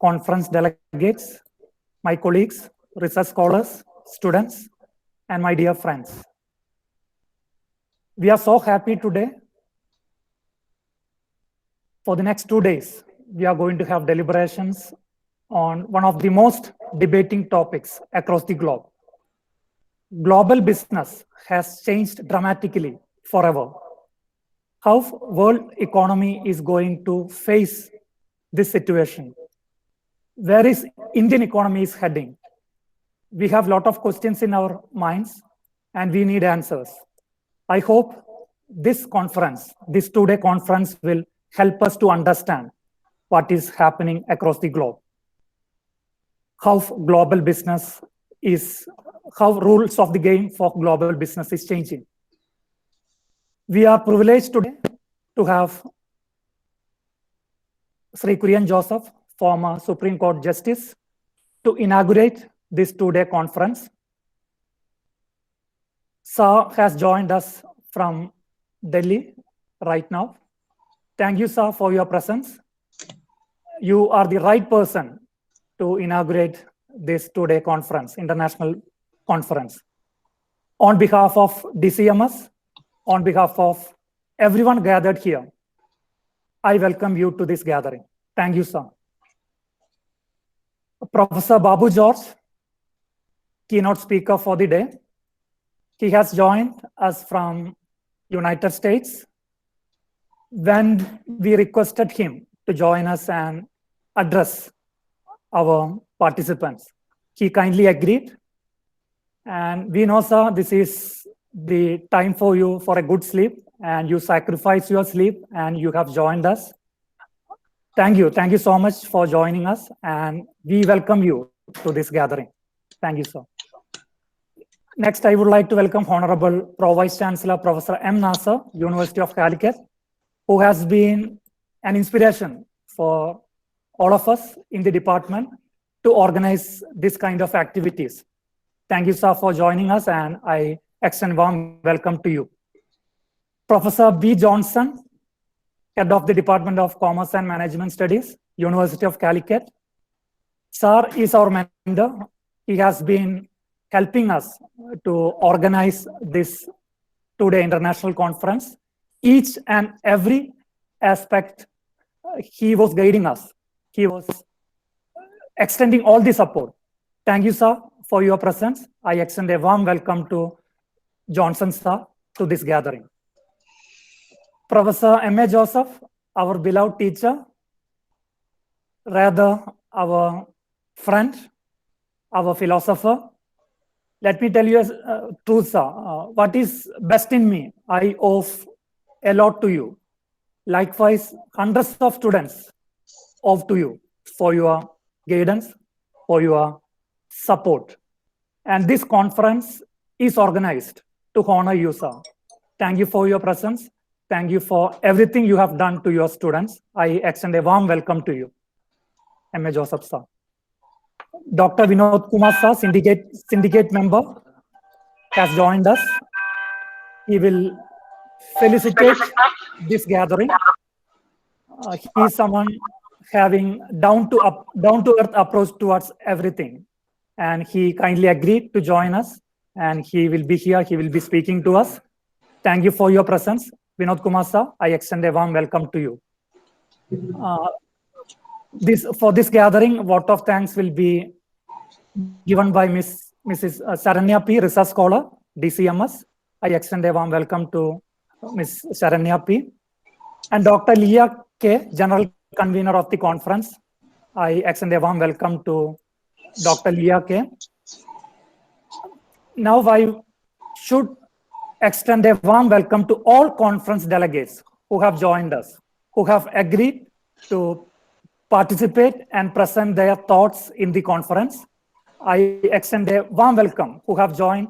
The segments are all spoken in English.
conference delegates, my colleagues, research scholars, students, and my dear friends. We are so happy today. For the next 2 days, we are going to have deliberations on one of the most debating topics across the globe. Global business has changed dramatically forever. How world economy is going to face this situation? Where is Indian economy is heading? We have a lot of questions in our minds and we need answers. I hope this conference, this 2-day conference will help us to understand what is happening across the globe. How global business is, how rules of the game for global business is changing. We are privileged today to have Sri Kurian Joseph, former Supreme Court Justice, to inaugurate this 2-day conference. Sir has joined us from Delhi right now. Thank you, sir, for your presence. You are the right person to inaugurate this 2-day conference, international conference. On behalf of DCMS, on behalf of everyone gathered here, I welcome you to this gathering. Thank you, sir. Professor Babu George, keynote speaker for the day. He has joined us from United States. When we requested him to join us and address our participants, he kindly agreed. And we know, sir, this is the time for you for a good sleep, and you sacrifice your sleep and you have joined us. Thank you. Thank you so much for joining us, and we welcome you to this gathering. Thank you, sir. Next, I would like to welcome Honorable Pro Vice Chancellor Professor M. Nasser, University of Calicut, who has been an inspiration for all of us in the department to organize this kind of activities. Thank you, sir, for joining us, and I extend warm welcome to you. Professor B. Johnson, Head of the Department of Commerce and Management Studies, University of Calicut. Sir is our mentor. He has been helping us to organize this 2-day international conference. Each and every aspect, he was guiding us. He was extending all the support. Thank you, sir, for your presence. I extend a warm welcome to Johnson, sir, to this gathering. Professor M.A. Joseph, our beloved teacher, rather our friend, our philosopher. Let me tell you a truth, sir. What is best in me, I owe a lot to you. Likewise, hundreds of students owe to you for your guidance, for your support. And this conference is organized to honor you, sir. Thank you for your presence. Thank you for everything you have done to your students. I extend a warm welcome to you. M.A. Joseph, sir. Dr. Vinod Kumar, sir, syndicate member, has joined us. He will felicitate this gathering. He is someone having down-to-earth approach towards everything. And he kindly agreed to join us. And he will be here. He will be speaking to us. Thank you for your presence. Vinod Kumar, sir, I extend a warm welcome to you. For this gathering, vote of thanks will be given by Mrs. Sharanya P., research scholar, DCMS. I extend a warm welcome to Ms. Sharanya P. And Dr. Leah K., general convener of the conference. I extend a warm welcome to Dr. Leah K. Now I should extend a warm welcome to all conference delegates who have joined us, who have agreed to participate and present their thoughts in the conference. I extend a warm welcome who have joined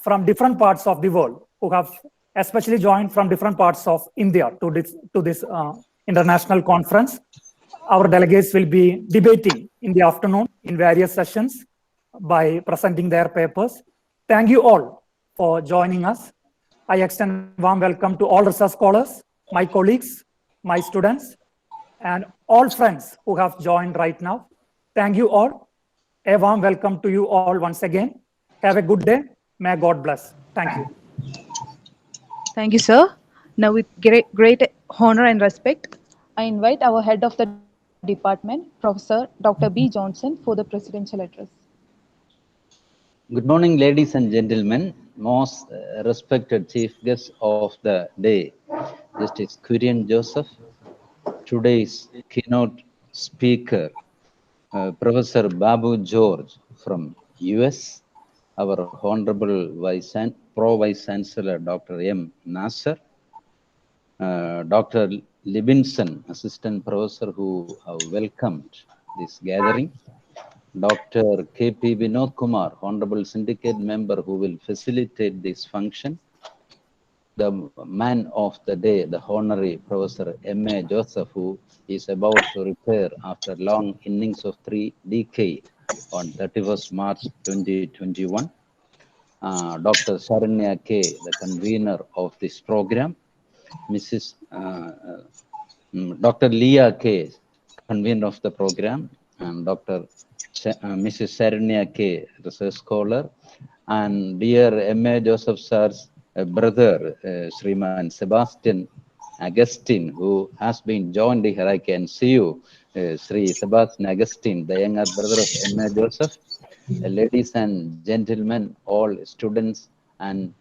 from different parts of the world, who have especially joined from different parts of India to this international conference. Our delegates will be debating in the afternoon in various sessions by presenting their papers. Thank you all for joining us. I extend a warm welcome to all research scholars, my colleagues, my students, and all friends who have joined right now. Thank you all. A warm welcome to you all once again. Have a good day. May God bless. Thank you. Thank you, sir. Now, with great honor and respect, I invite our head of the department, Professor Dr. B. Johnson, for the presidential address. Good morning, ladies and gentlemen. Most respected chief guest of the day, Justice Kurian Joseph. Today's keynote speaker, Professor Babu George from US, our Honorable Pro Vice Chancellor Dr. M. Nasser, Dr. Libinson, Assistant Professor who have welcomed this gathering, Dr. K.P. Vinod Kumar, Honorable Syndicate Member who will facilitate this function, the man of the day, the Honorary Professor M.A. Joseph, who is about to retire after long innings of 3 decades on 31st March 2021, Dr. Saranya K., the convener of this program, Mrs. Dr. Leah K., convener of the program, and Dr. Mrs. Saranya K., research scholar, and dear M.A. Joseph Sir's brother, Sriman Sebastian Agustin, who has been joined here. I can see you, Sri Sebastian Agustin, the younger brother of M.A. Joseph. Ladies and gentlemen, all students and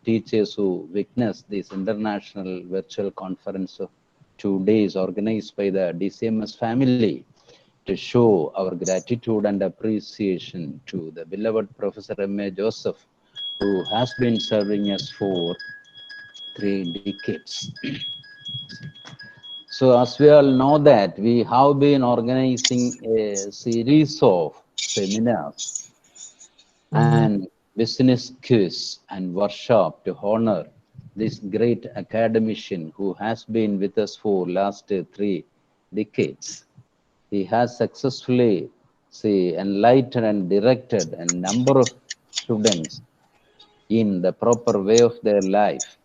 teachers who witnessed this international virtual conference of 2 days organized by the DCMS family to show our gratitude and appreciation to the beloved Professor M.A. Joseph, who has been serving us for 3 decades. So as we all know that we have been organizing a series of seminars and business quiz and workshop to honor this great academician who has been with us for last 3 decades. He has successfully enlightened and directed a number of students in the proper way of their life.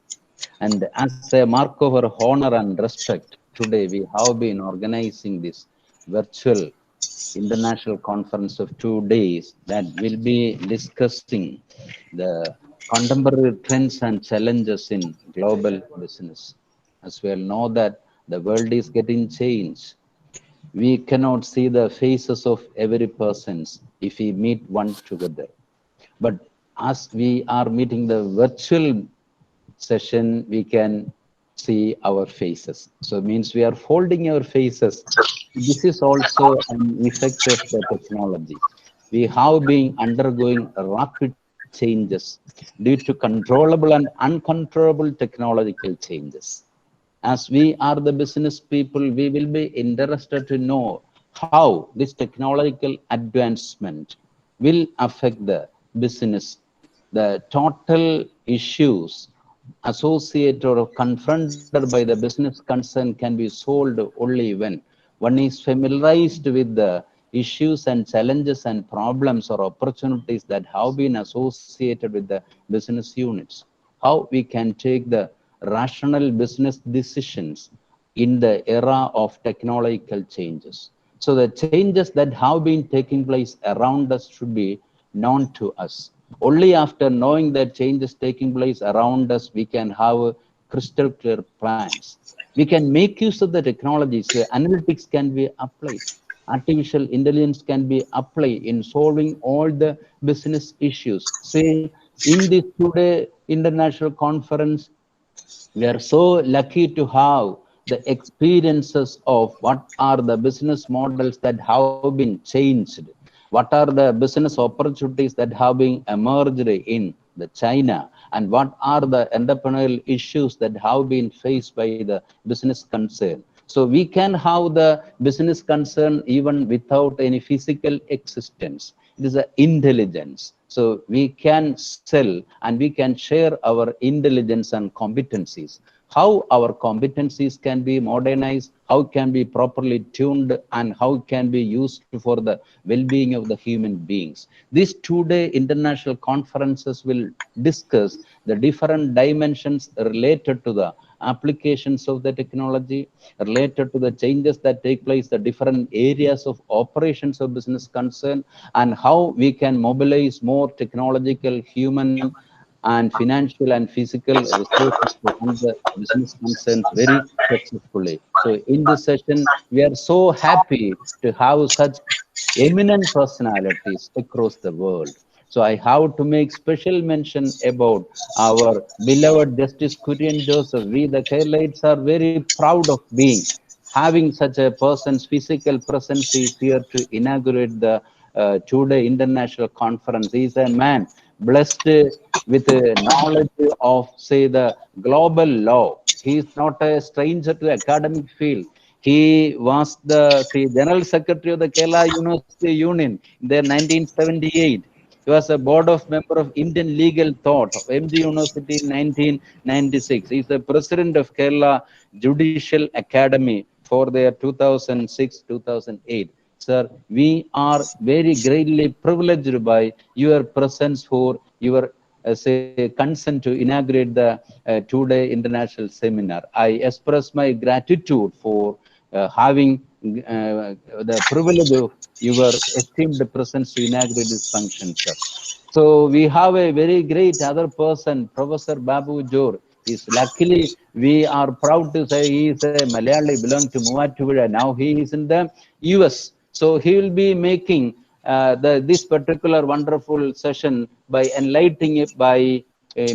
And as a mark of our honor and respect, today we have been organizing this virtual international conference of 2 days that will be discussing the contemporary trends and challenges in global business. As we all know that the world is getting changed. We cannot see the faces of every person if we meet one together. But as we are meeting the virtual session, we can see our faces. So it means we are folding our faces. This is also an effect of the technology. We have been undergoing rapid changes due to controllable and uncontrollable technological changes. As we are the business people, we will be interested to know how this technological advancement will affect the business. The total issues associated or confronted by the business concern can be solved only when one is familiarized with the issues and challenges and problems or opportunities that have been associated with the business units. How we can take the rational business decisions in the era of technological changes. So the changes that have been taking place around us should be known to us. Only after knowing that change is taking place around us, we can have crystal clear plans. We can make use of the technologies. The analytics can be applied. Artificial intelligence can be applied in solving all the business issues. Say, in this today international conference, we are so lucky to have the experiences of what are the business models that have been changed, what are the business opportunities that have been emerged in the China, and what are the entrepreneurial issues that have been faced by the business concern. So we can have the business concern even without any physical existence. It is an intelligence. So we can sell and we can share our intelligence and competencies. How our competencies can be modernized, how can be properly tuned, and how can be used for the well-being of the human beings. These 2-day international conferences will discuss the different dimensions related to the applications of the technology, related to the changes that take place, the different areas of operations of business concern, and how we can mobilize more technological, human, and financial and physical resources to run the business concerns very successfully. So in this session, we are so happy to have such eminent personalities across the world. So I have to make special mention about our beloved Justice Kurian Joseph. We, the Keralites, are very proud of being having such a person's physical presence. He is here to inaugurate the two-day international conference. He is a man blessed with knowledge of, say, the global law. He is not a stranger to academic field. He was the General Secretary of the Kerala University Union in the 1978. He was a board of member of Indian Legal Thought of MG University in 1996. He is the president of Kerala Judicial Academy for their 2006-2008. Sir, we are very greatly privileged by your presence, for your say consent to inaugurate the two-day international seminar. I express my gratitude for having the privilege of your esteemed presence to inaugurate this function, sir. So we have a very great other person, Professor Babu Jor. Is luckily we are proud to say he is a Malayali, belong to Muvattuvuzha. Now he is in the US. So he will be making this particular wonderful session by enlightening it, by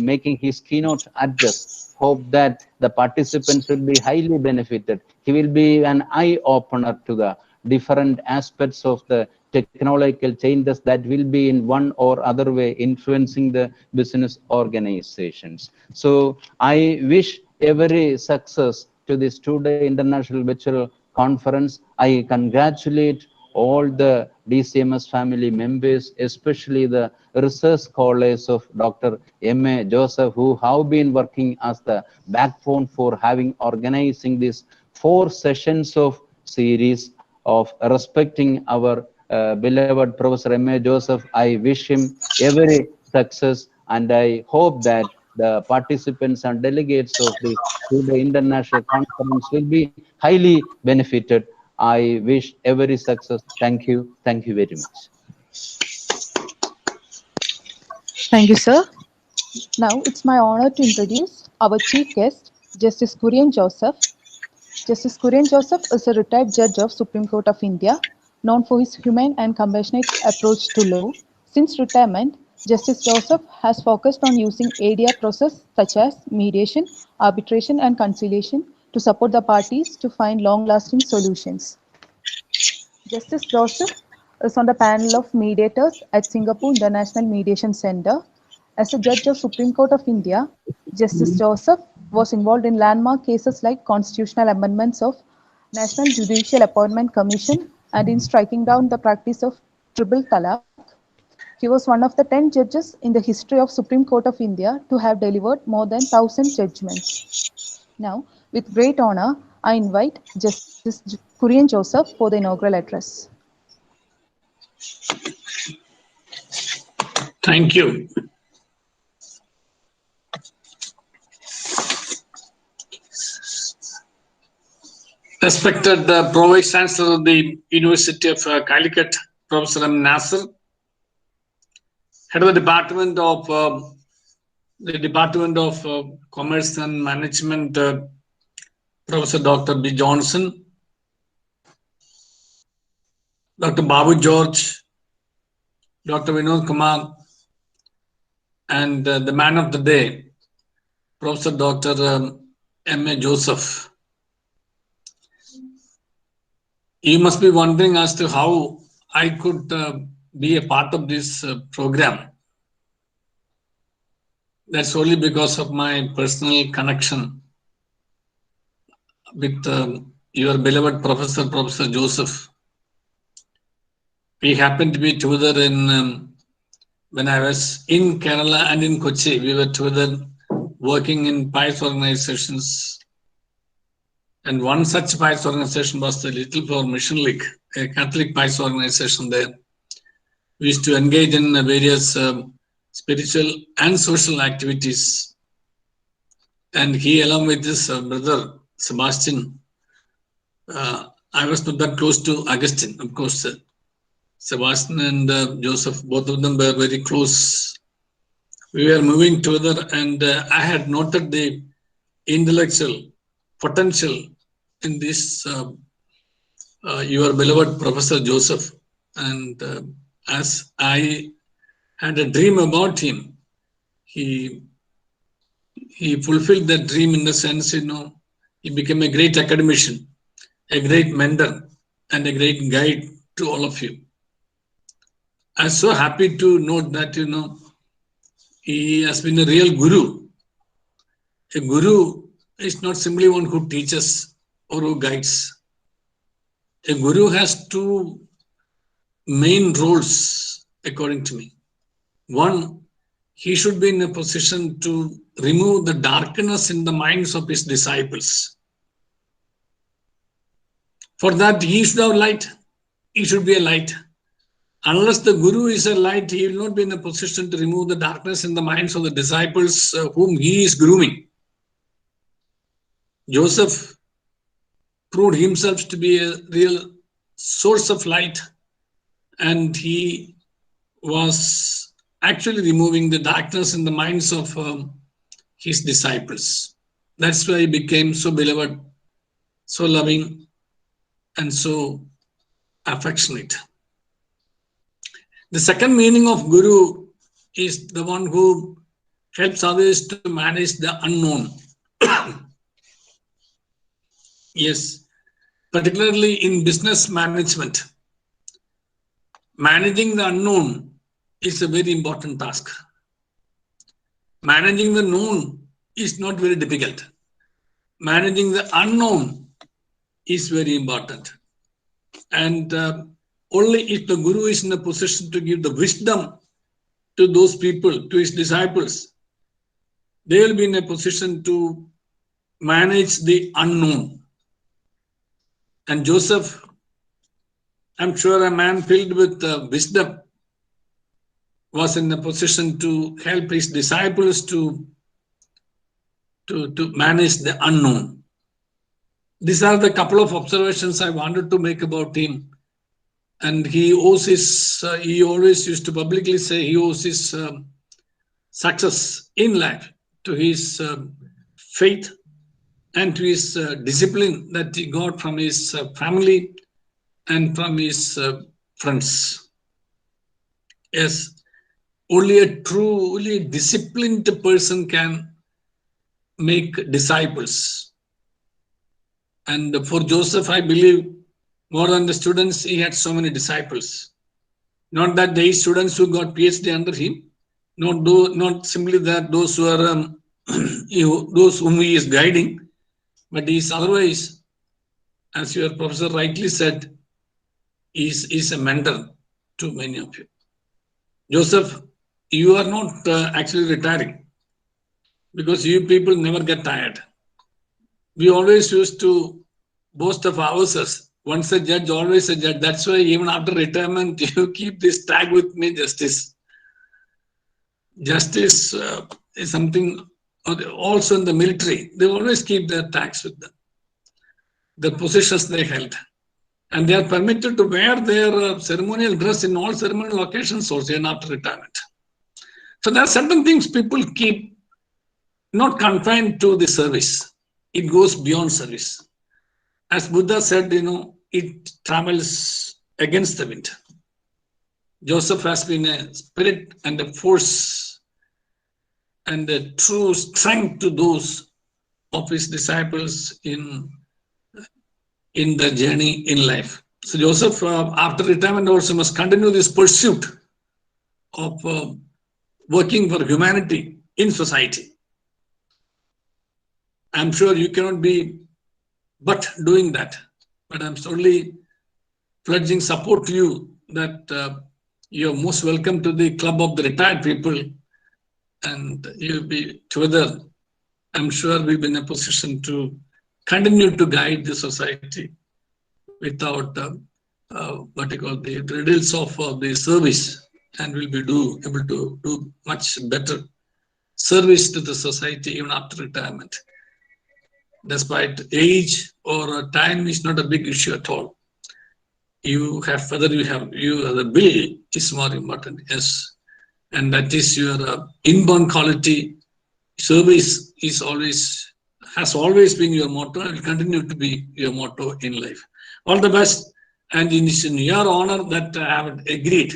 making his keynote address. Hope that the participants will be highly benefited. He will be an eye-opener to the different aspects of the technological changes that will be in one or other way influencing the business organizations. So I wish every success to this two-day international virtual conference. I congratulate all the DCMS family members, especially the research scholars of Dr. M.A. Joseph, who have been working as the backbone for having organizing these 4 sessions of series of respecting our beloved Professor M.A. Joseph. I wish him every success, and I hope that the participants and delegates of the international conference will be highly benefited. I wish every success. Thank you. Thank you very much. Thank you, sir. Now it's my honor to introduce our chief guest, Justice Kurian Joseph. Justice Kurian Joseph is a retired judge of Supreme Court of India, known for his humane and compassionate approach to law. Since retirement, Justice Joseph has focused on using ADR process such as mediation, arbitration, and conciliation to support the parties to find long-lasting solutions. Justice Joseph is on the panel of mediators at Singapore International Mediation Center. As a judge of Supreme Court of India, Justice Joseph was involved in landmark cases like constitutional amendments of National Judicial Appointment Commission and in striking down the practice of triple talaq. He was one of the 10 judges in the history of Supreme Court of India to have delivered more than 1,000 judgments. Now, with great honor, I invite Justice Kurian Joseph for the inaugural address. Thank you. Respected Pro-Vice Chancellor of the University of Calicut, Professor M. Nasser, Head of the Department of Commerce and Management, Professor Dr. B. Johnson, Dr. Babu George, Dr. Vinod Kumar, and the man of the day, Professor Dr. M.A. Joseph. You must be wondering as to how I could be a part of this program. That's only because of my personal connection with your beloved Professor Joseph. We happened to be together in when I was in Kerala and in Kochi. We were together working in PIES organizations. And one such PIES organization was the Little Flower Mission League, a Catholic PIES organization there. We used to engage in various spiritual and social activities. And he, along with his brother Sebastian, I was not that close to Augustine. Of course, Sebastian and Joseph, both of them were very close. We were moving together, and I had noted the intellectual potential in this your beloved Professor Joseph. And as I had a dream about him, he fulfilled that dream in the sense, he became a great academician, a great mentor, and a great guide to all of you. I'm so happy to note that, he has been a real guru. A guru is not simply one who teaches or who guides. A guru has two main roles, according to me. One, he should be in a position to remove the darkness in the minds of his disciples. For that, he should have light. He should be a light. Unless the guru is a light, he will not be in a position to remove the darkness in the minds of the disciples whom he is grooming. Joseph proved himself to be a real source of light, and he was actually removing the darkness in the minds of his disciples. That's why he became so beloved, so loving, and so affectionate. The second meaning of guru is the one who helps others to manage the unknown. Yes, particularly in business management. Managing the unknown is a very important task. Managing the known is not very difficult. Managing the unknown is very important. And only if the guru is in a position to give the wisdom to those people, to his disciples, they will be in a position to manage the unknown. And Joseph, I'm sure a man filled with wisdom, was in a position to help his disciples to manage the unknown. These are the couple of observations I wanted to make about him. And he always used to publicly say he owes his success in life to his faith and to his discipline that he got from his family and from his friends. Yes, only a truly disciplined person can make disciples. And for Joseph, I believe, more than the students, he had so many disciples. Not that the students who got PhD under him, not simply that those who are those whom he is guiding, but he is otherwise, as your professor rightly said, is a mentor to many of you. Joseph, you are not actually retiring because you people never get tired. We always used to boast of ourselves. Once a judge, always a judge. That's why even after retirement, you keep this tag with me, justice. Justice is something also in the military. They always keep their tags with them, the positions they held. And they are permitted to wear their ceremonial dress in all ceremonial occasions also even after retirement. So there are certain things people keep not confined to the service. It goes beyond service. As Buddha said, it travels against the wind. Joseph has been a spirit and a force and a true strength to those of his disciples in the journey in life. So Joseph, after retirement, also must continue this pursuit of working for humanity in society. I'm sure you cannot be but doing that. But I'm only pledging support to you that you're most welcome to the club of the retired people, and you'll be together. I'm sure we'll be in a position to continue to guide the society without what you call the riddles of the service, and we'll be able to do much better service to the society even after retirement. Despite age or time is not a big issue at all. You have, whether you have the will is more important, yes. And that is your inborn quality. Service is has always been your motto and will continue to be your motto in life. All the best, and it is in your honor that I have agreed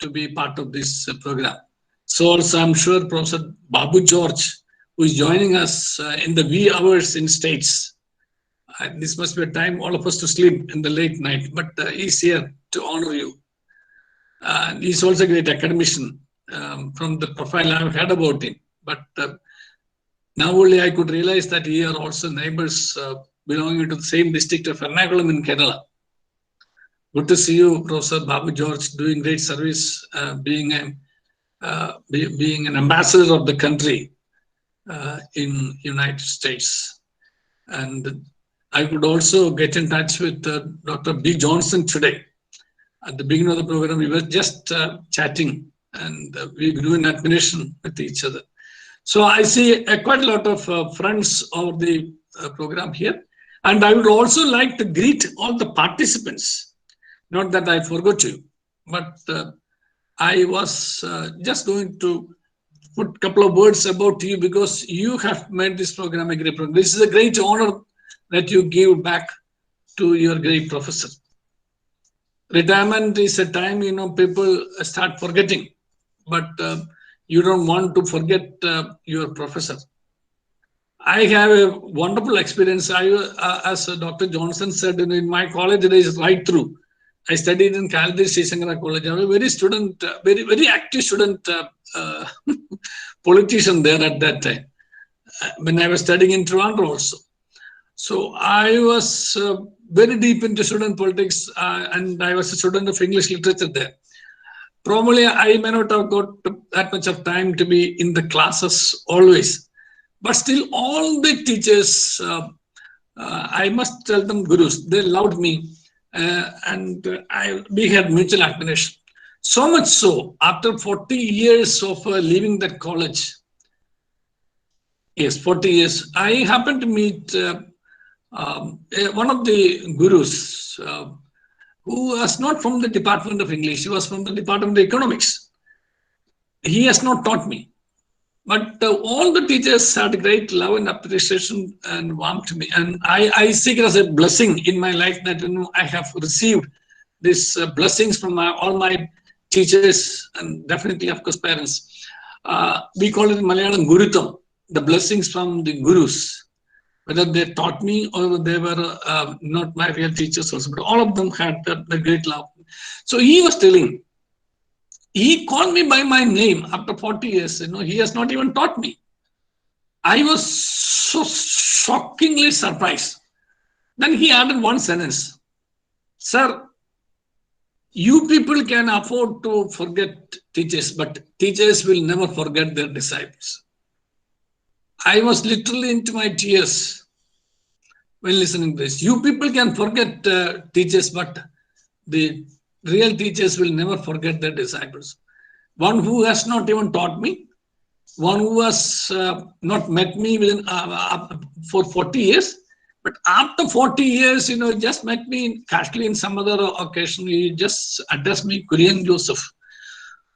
to be part of this program. So also I'm sure Professor Babu George, who is joining us in the wee hours in States. This must be a time all of us to sleep in the late night, but he's here to honor you. He's also a great academician from the profile I've heard about him. But now only I could realize that he are also neighbors belonging to the same district of Ernakulam in Kerala. Good to see you, Professor Babu George, doing great service, being an ambassador of the country in United States. And I could also get in touch with Dr. B. Johnson today. At the beginning of the program, we were just chatting, and we grew in admiration with each other. So I see quite a lot of friends of the program here. And I would also like to greet all the participants. Not that I forgot you, but I was just going to put a couple of words about you because you have made this program a great program. This is a great honor that you give back to your great professor. Retirement is a time, people start forgetting, but you don't want to forget your professor. I have a wonderful experience. As Dr. Johnson said, in my college days right through, I studied in Calicut College. I was a very student, very active student politician there at that time, when I was studying in Toronto also. So I was very deep into student politics, and I was a student of English literature there. Probably I may not have got that much of time to be in the classes always, but still all the teachers, I must tell them gurus, they loved me, and we had mutual admiration. So much so, after 40 years of leaving that college, yes, 40 years, I happened to meet one of the gurus who was not from the Department of English, he was from the Department of Economics. He has not taught me, but all the teachers had great love and appreciation and warmth to me. And I see it as a blessing in my life that I have received these blessings from all my teachers and definitely, of course, parents. We call it in Malayalam Gurutam, the blessings from the gurus. Whether they taught me or they were not my real teachers also, but all of them had the great love. So he was telling, he called me by my name after 40 years. He has not even taught me. I was so shockingly surprised. Then he added one sentence. Sir, you people can afford to forget teachers, but teachers will never forget their disciples. I was literally into my tears when listening to this. You people can forget teachers, but the real teachers will never forget their disciples. One who has not even taught me, one who has not met me within for 40 years, but after 40 years, just met me casually in some other occasion, he just addressed me, Kurian Joseph.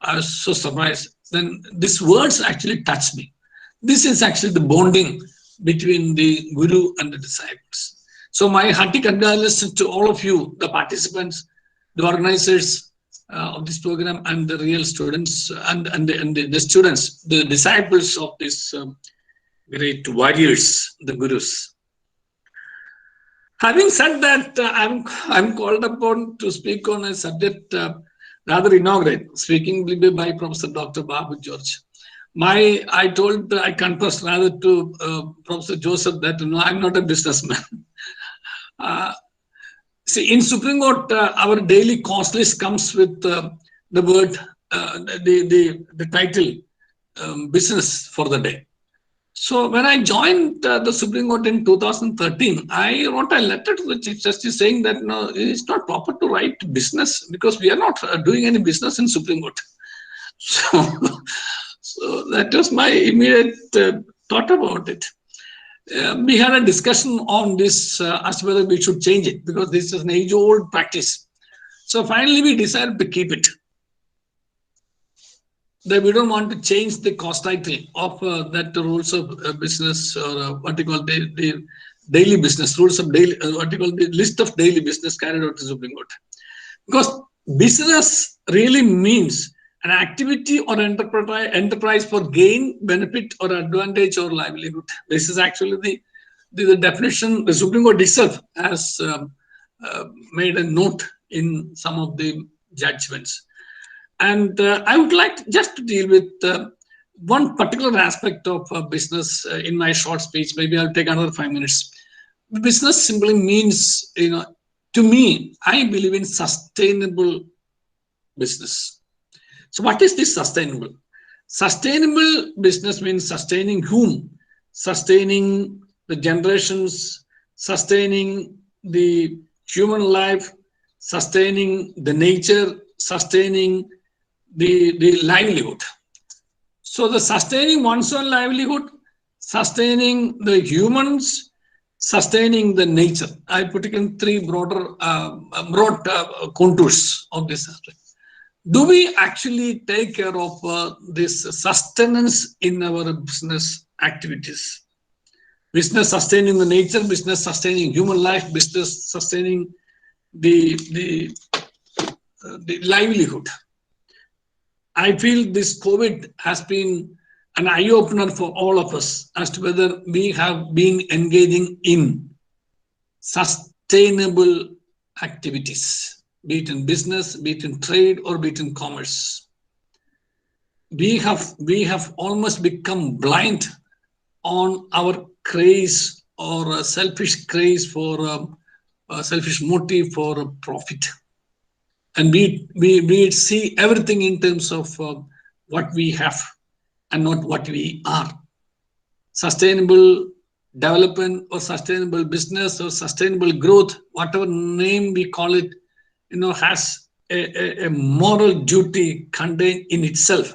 I was so surprised. Then these words actually touched me. This is actually the bonding between the guru and the disciples. So my hearty congratulations to all of you, the participants, the organizers of this program, and the real students and the students, the disciples of these great warriors, the gurus. Having said that, I'm called upon to speak on a subject rather inaugurate. Speaking will be by Professor Dr. Babu George. I confessed rather to Professor Joseph that I'm not a businessman. See, in Supreme Court, our daily cost list comes with the word, the title, business for the day. So when I joined the Supreme Court in 2013, I wrote a letter to the Chief Justice saying that it's not proper to write business because we are not doing any business in Supreme Court. So So that was my immediate thought about it. We had a discussion on this as to whether we should change it, because this is an age-old practice. So finally, we decided to keep it. That we don't want to change the cost title of that rules of business, or what you call the daily business rules of daily, what you call the list of daily business carried out to Supreme Court. Because business really means an activity or enterprise for gain, benefit, or advantage or livelihood. This is actually the definition the Supreme Court itself has made a note in some of the judgments. And I would like just to deal with one particular aspect of business in my short speech. Maybe I'll take another 5 minutes. Business simply means, to me, I believe in sustainable business. So what is this sustainable? Sustainable business means sustaining whom? Sustaining the generations, sustaining the human life, sustaining the nature, sustaining the livelihood. So the sustaining one's own livelihood, sustaining the humans, sustaining the nature. I put it in three broad contours of this aspect. Do we actually take care of this sustenance in our business activities? Business sustaining the nature, business sustaining human life, business sustaining the livelihood. I feel this COVID has been an eye-opener for all of us as to whether we have been engaging in sustainable activities, be it in business, be it in trade, or be it in commerce. We have almost become blind on our craze, or a selfish craze for a selfish motive for profit. And we see everything in terms of what we have and not what we are. Sustainable development or sustainable business or sustainable growth, whatever name we call it, has a moral duty contained in itself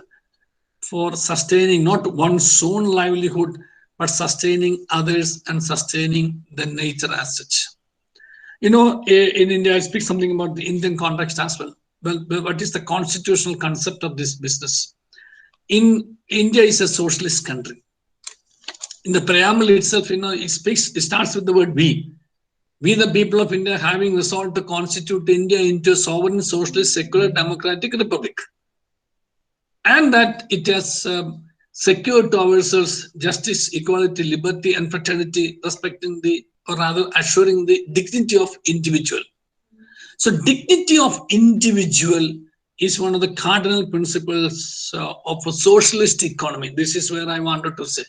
for sustaining not one's own livelihood, but sustaining others and sustaining the nature as such. In India, I speak something about the Indian context as well. Well, what is the constitutional concept of this business? In India is a socialist country. In the preamble itself, it starts with the word we. We, the people of India, having resolved to constitute India into a sovereign, socialist, secular, democratic republic. And that it has secured to ourselves justice, equality, liberty, and fraternity, respecting or rather assuring the dignity of individual. So dignity of individual is one of the cardinal principles of a socialist economy. This is where I wanted to say.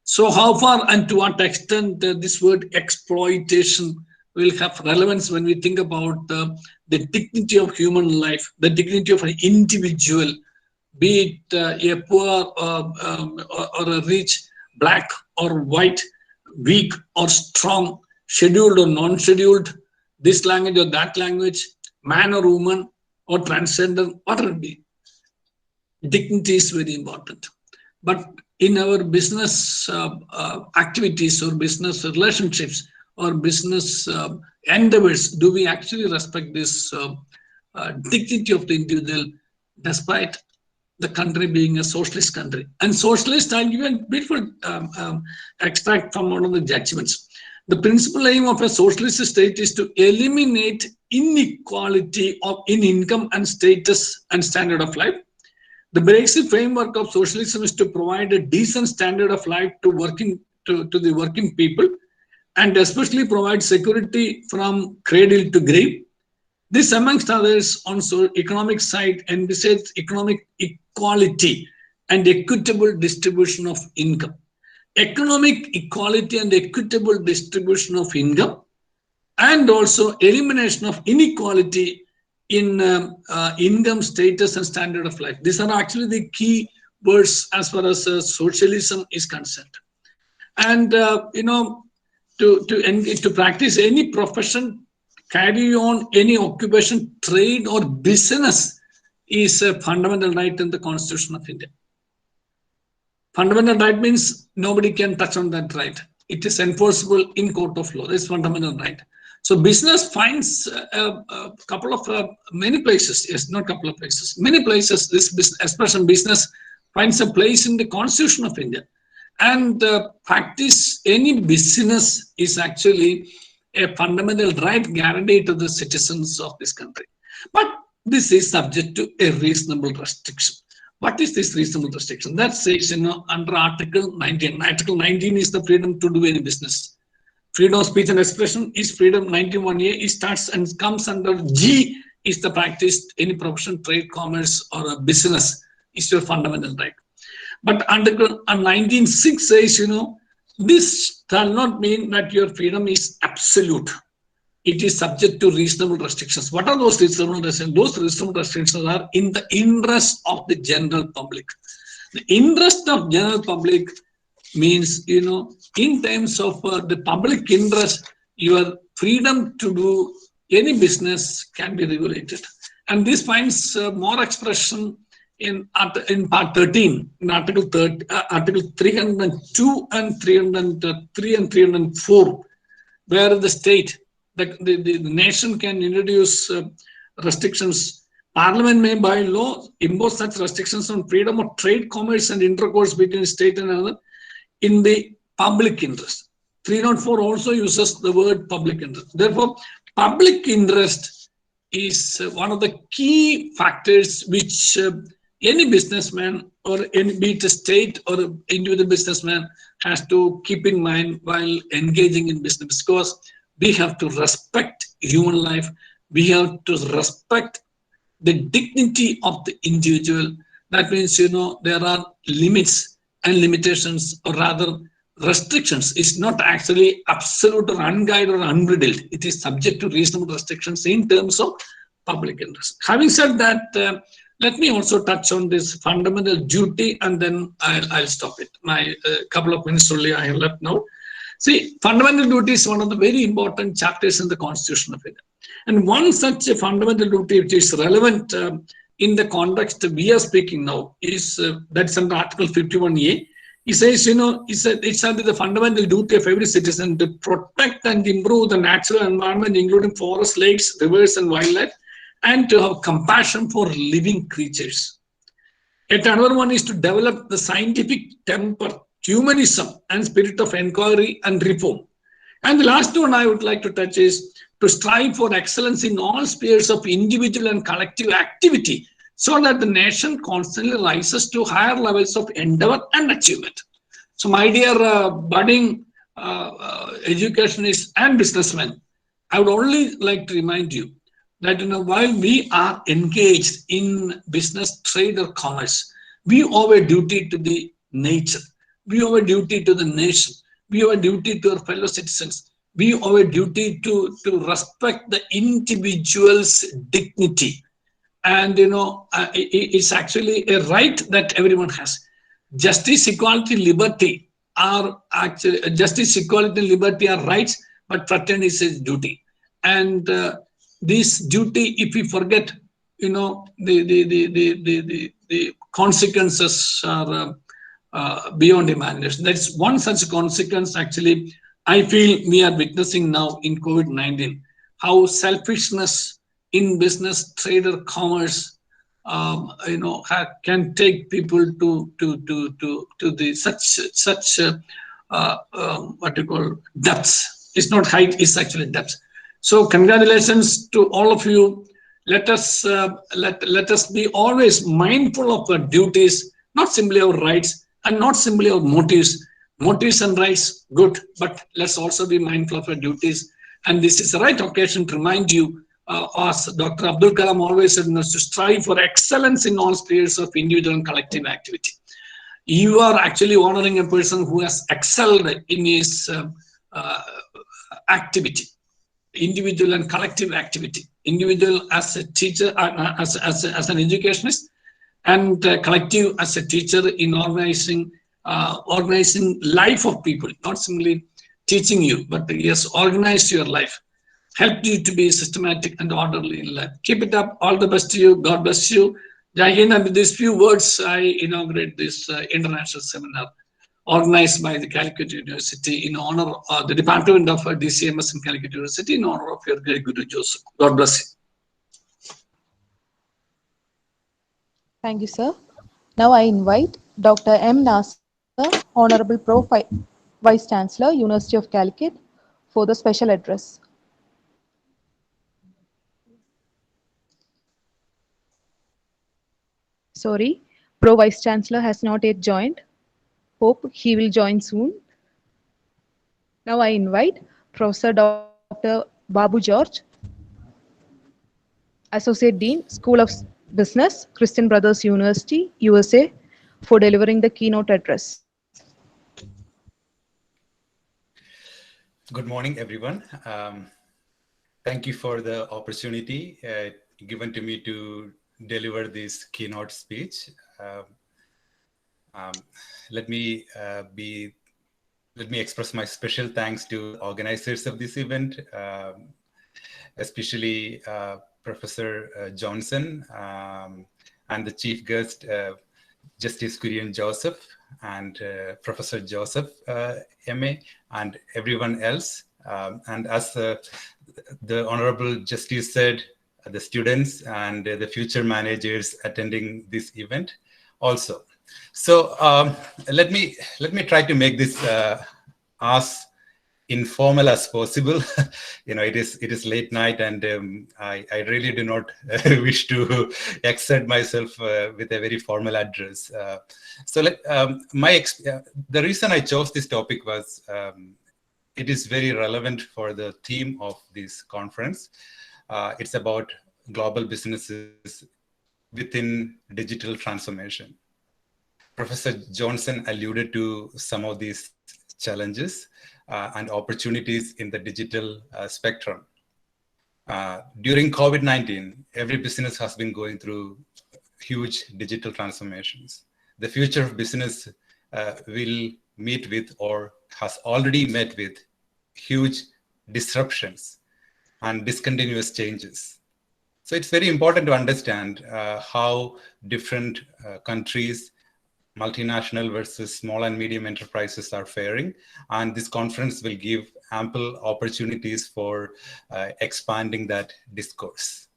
So how far and to what extent this word exploitation will have relevance when we think about the dignity of human life, the dignity of an individual, be it a poor or a rich, black or white, weak or strong, scheduled or non-scheduled, this language or that language, man or woman or transgender, whatever it be. Dignity is very important. But in our business activities or business relationships or business endeavors, do we actually respect this dignity of the individual despite the country being a socialist country? And socialist, I'll give you a beautiful extract from one of the judgments. The principal aim of a socialist state is to eliminate inequality in income and status and standard of life. The basic framework of socialism is to provide a decent standard of life to the working people, and especially provide security from cradle to grave. This, amongst others, on economic side, envisages economic equality and equitable distribution of income. Economic equality and equitable distribution of income, and also elimination of inequality in income, status, and standard of life. These are actually the key words as far as socialism is concerned. And to practice any profession, carry on any occupation, trade, or business is a fundamental right in the Constitution of India. Fundamental right means nobody can touch on that right. It is enforceable in court of law. That's fundamental right. So business finds a couple of many places. Yes, not couple of places. Many places this expression business finds a place in the Constitution of India. And practice any business is actually a fundamental right guaranteed to the citizens of this country. But this is subject to a reasonable restriction. What is this reasonable restriction? That says, under Article 19. Article 19 is the freedom to do any business. Freedom of speech and expression is freedom. 91A. It starts and comes under G is the practice, any profession, trade, commerce, or a business is your fundamental right. But Article 19.6 says, this does not mean that your freedom is absolute. It is subject to reasonable restrictions. What are those reasonable restrictions? Those reasonable restrictions are in the interest of the general public. The interest of general public means, in terms of the public interest, your freedom to do any business can be regulated. And this finds more expression in part 13, in Article 302 and 303 and 304, where the state, the nation can introduce restrictions. Parliament may by law impose such restrictions on freedom of trade, commerce, and intercourse between state and another in the public interest. 304 also uses the word public interest. Therefore, public interest is one of the key factors which any businessman or be it a state or an individual businessman has to keep in mind while engaging in business, because we have to respect human life. We have to respect the dignity of the individual. That means, there are limits and limitations, or rather restrictions. It's not actually absolute or unguided or unbridled. It is subject to reasonable restrictions in terms of public interest. Having said that, let me also touch on this fundamental duty, and then I'll stop it. My couple of minutes only I have left now. See, fundamental duty is one of the very important chapters in the Constitution of India. And one such a fundamental duty which is relevant in the context we are speaking now is that's under Article 51A. He says, it's under the fundamental duty of every citizen to protect and improve the natural environment, including forests, lakes, rivers, and wildlife, and to have compassion for living creatures. Yet another one is to develop the scientific temper, humanism, and spirit of inquiry and reform. And the last one I would like to touch is to strive for excellence in all spheres of individual and collective activity, so that the nation constantly rises to higher levels of endeavor and achievement. So my dear budding educationists and businessmen, I would only like to remind you that while we are engaged in business, trade, or commerce, we owe a duty to the nature. We owe a duty to the nation. We owe a duty to our fellow citizens. We owe a duty to respect the individual's dignity. And it's actually a right that everyone has. Justice, equality, liberty are actually rights, but fraternity is duty. And this duty, if we forget, the consequences are beyond imagination. That's one such consequence. Actually, I feel we are witnessing now in COVID-19, how selfishness in business, trade, or commerce, can take people to the such what you call depths. It's not height; it's actually depths. So, congratulations to all of you. Let us be always mindful of our duties, not simply our rights, and not simply our motives. Motives and rights, good, but let's also be mindful of our duties. And this is the right occasion to remind you, as Dr. Abdul Kalam always said, to strive for excellence in all spheres of individual and collective activity. You are actually honoring a person who has excelled in his activity, individual and collective activity. Individual as a teacher, as an educationist, and collective as a teacher in organizing life of people, not simply teaching you, but yes, organized your life, helped you to be systematic and orderly in life. Keep it up. All the best to you. God bless you. Yeah, again, with these few words, I inaugurate this international seminar organized by the Calicut University in honor of the Department of DCMS in Calicut University in honor of your great Guru Joseph. God bless you. Thank you, sir. Now I invite Dr. M. Nasser, Honorable Vice Chancellor, University of Calicut, for the special address. Sorry, Pro Vice Chancellor has not yet joined. Hope he will join soon. Now I invite Professor Dr. Babu George, Associate Dean, School of Business, Christian Brothers University, USA, for delivering the keynote address. Good morning, everyone. Thank you for the opportunity given to me to deliver this keynote speech. Let me express my special thanks to organizers of this event, especially Professor Johnson and the chief guest, Justice Kurian Joseph, and Professor Joseph M.A. and everyone else. And as the Honorable Justice said, the students and the future managers attending this event also. So let me try to make this as informal as possible. It is late night, and I really do not wish to exert myself with a very formal address. So the reason I chose this topic was it is very relevant for the theme of this conference. It's about global businesses within digital transformation. Professor Johnson alluded to some of these challenges and opportunities in the digital spectrum. During COVID-19, every business has been going through huge digital transformations. The future of business will meet with or has already met with huge disruptions and discontinuous changes. So it's very important to understand how different countries, multinational versus small and medium enterprises are faring. And this conference will give ample opportunities for expanding that discourse.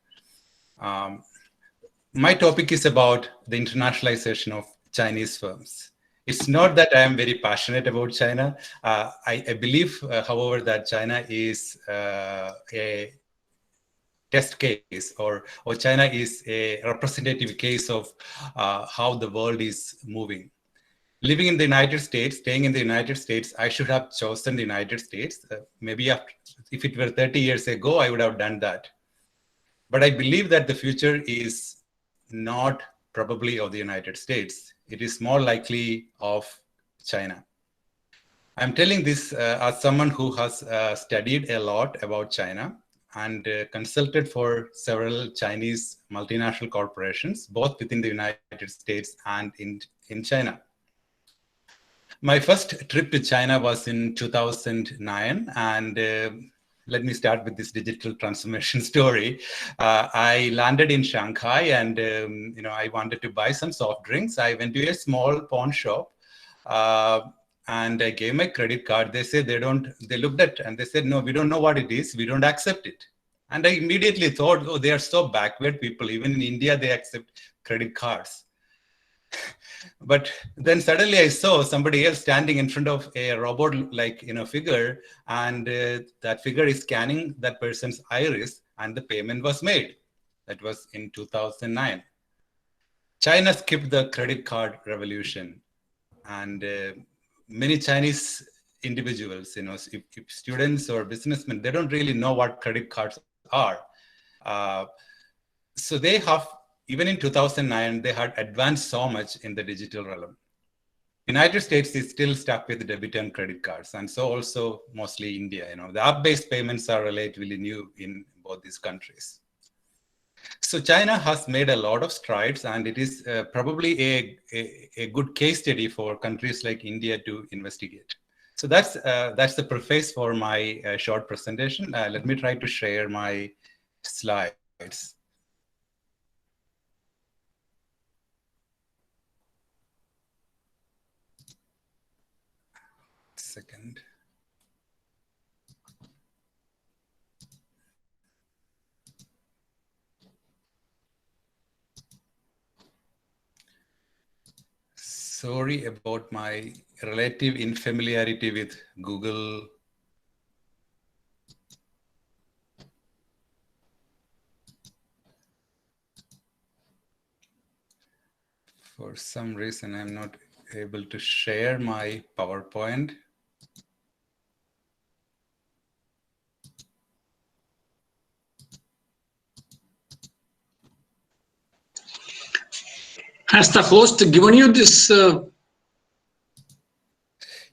My topic is about the internationalization of Chinese firms. It's not that I am very passionate about China. I believe, however, that China is a test case, or China is a representative case of how the world is moving. Living in the United States, staying in the United States, I should have chosen the United States. Maybe if it were 30 years ago, I would have done that. But I believe that the future is not probably of the United States. It is more likely of China. I'm telling this as someone who has studied a lot about China and consulted for several Chinese multinational corporations, both within the United States and in China. My first trip to China was in 2009, and let me start with this digital transformation story. I landed in Shanghai, and I wanted to buy some soft drinks. I went to a small pawn shop, and I gave my credit card. They said they looked at and they said, no, we don't know what it is. We don't accept it. And I immediately thought, oh, they are so backward people. Even in India, they accept credit cards. But then suddenly I saw somebody else standing in front of a robot-like figure, and that figure is scanning that person's iris, and the payment was made. That was in 2009. China skipped the credit card revolution, and many Chinese individuals, if students or businessmen, they don't really know what credit cards are. So they have, even in 2009, they had advanced so much in the digital realm. United States is still stuck with debit and credit cards, and so also mostly India. The app-based payments are relatively new in both these countries. So China has made a lot of strides, and it is probably a good case study for countries like India to investigate. So that's the preface for my short presentation. Let me try to share my slides. second. Sorry about my relative unfamiliarity with Google. For some reason, I'm not able to share my PowerPoint. Has the host given you this?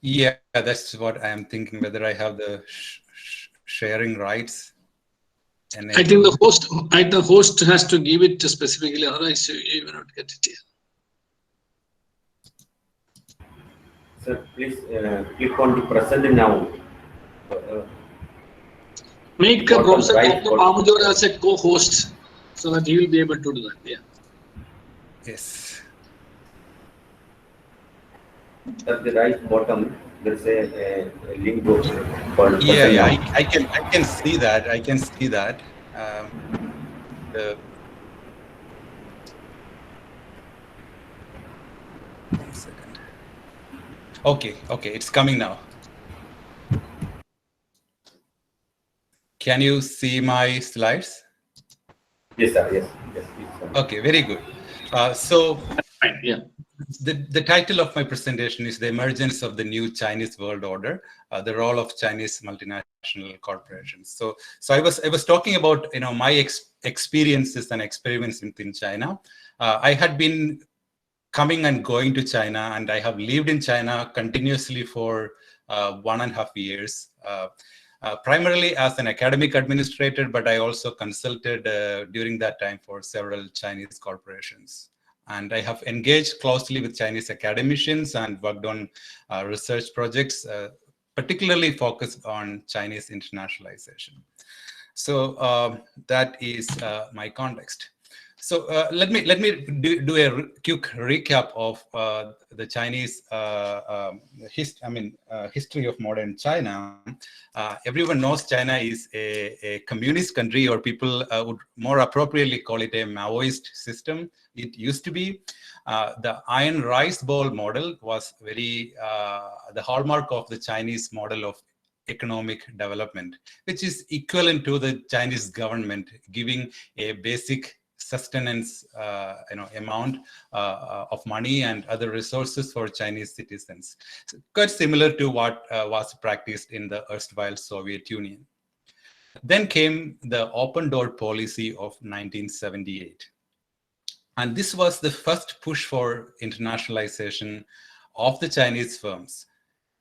Yeah, that's what I am thinking, whether I have the sharing rights. I think the host has to give it specifically, otherwise you will not get it here. Sir, please click on the present now. Make Professor Babu as a co-host so that he will be able to do that. Yeah. Yes. At the right bottom, there's a link box called Yeah, I can see that. I can see that. One second. Okay, it's coming now. Can you see my slides? Yes, sir. Yes. Okay, very good. So, right, yeah. The title of my presentation is The Emergence of the New Chinese World Order, the Role of Chinese Multinational Corporations. So I was talking about my experiences and experiments within China. I had been coming and going to China, and I have lived in China continuously for 1.5 years. Primarily as an academic administrator, but I also consulted during that time for several Chinese corporations. And I have engaged closely with Chinese academicians and worked on research projects, particularly focused on Chinese internationalization. So that is my context. So let me do a quick recap of the Chinese history of modern China. Everyone knows China is a communist country, or people would more appropriately call it a Maoist system. It used to be. The iron rice bowl model was very the hallmark of the Chinese model of economic development, which is equivalent to the Chinese government giving a basic sustenance amount of money and other resources for Chinese citizens. So quite similar to what was practiced in the erstwhile Soviet Union. Then came the open door policy of 1978. And this was the first push for internationalization of the Chinese firms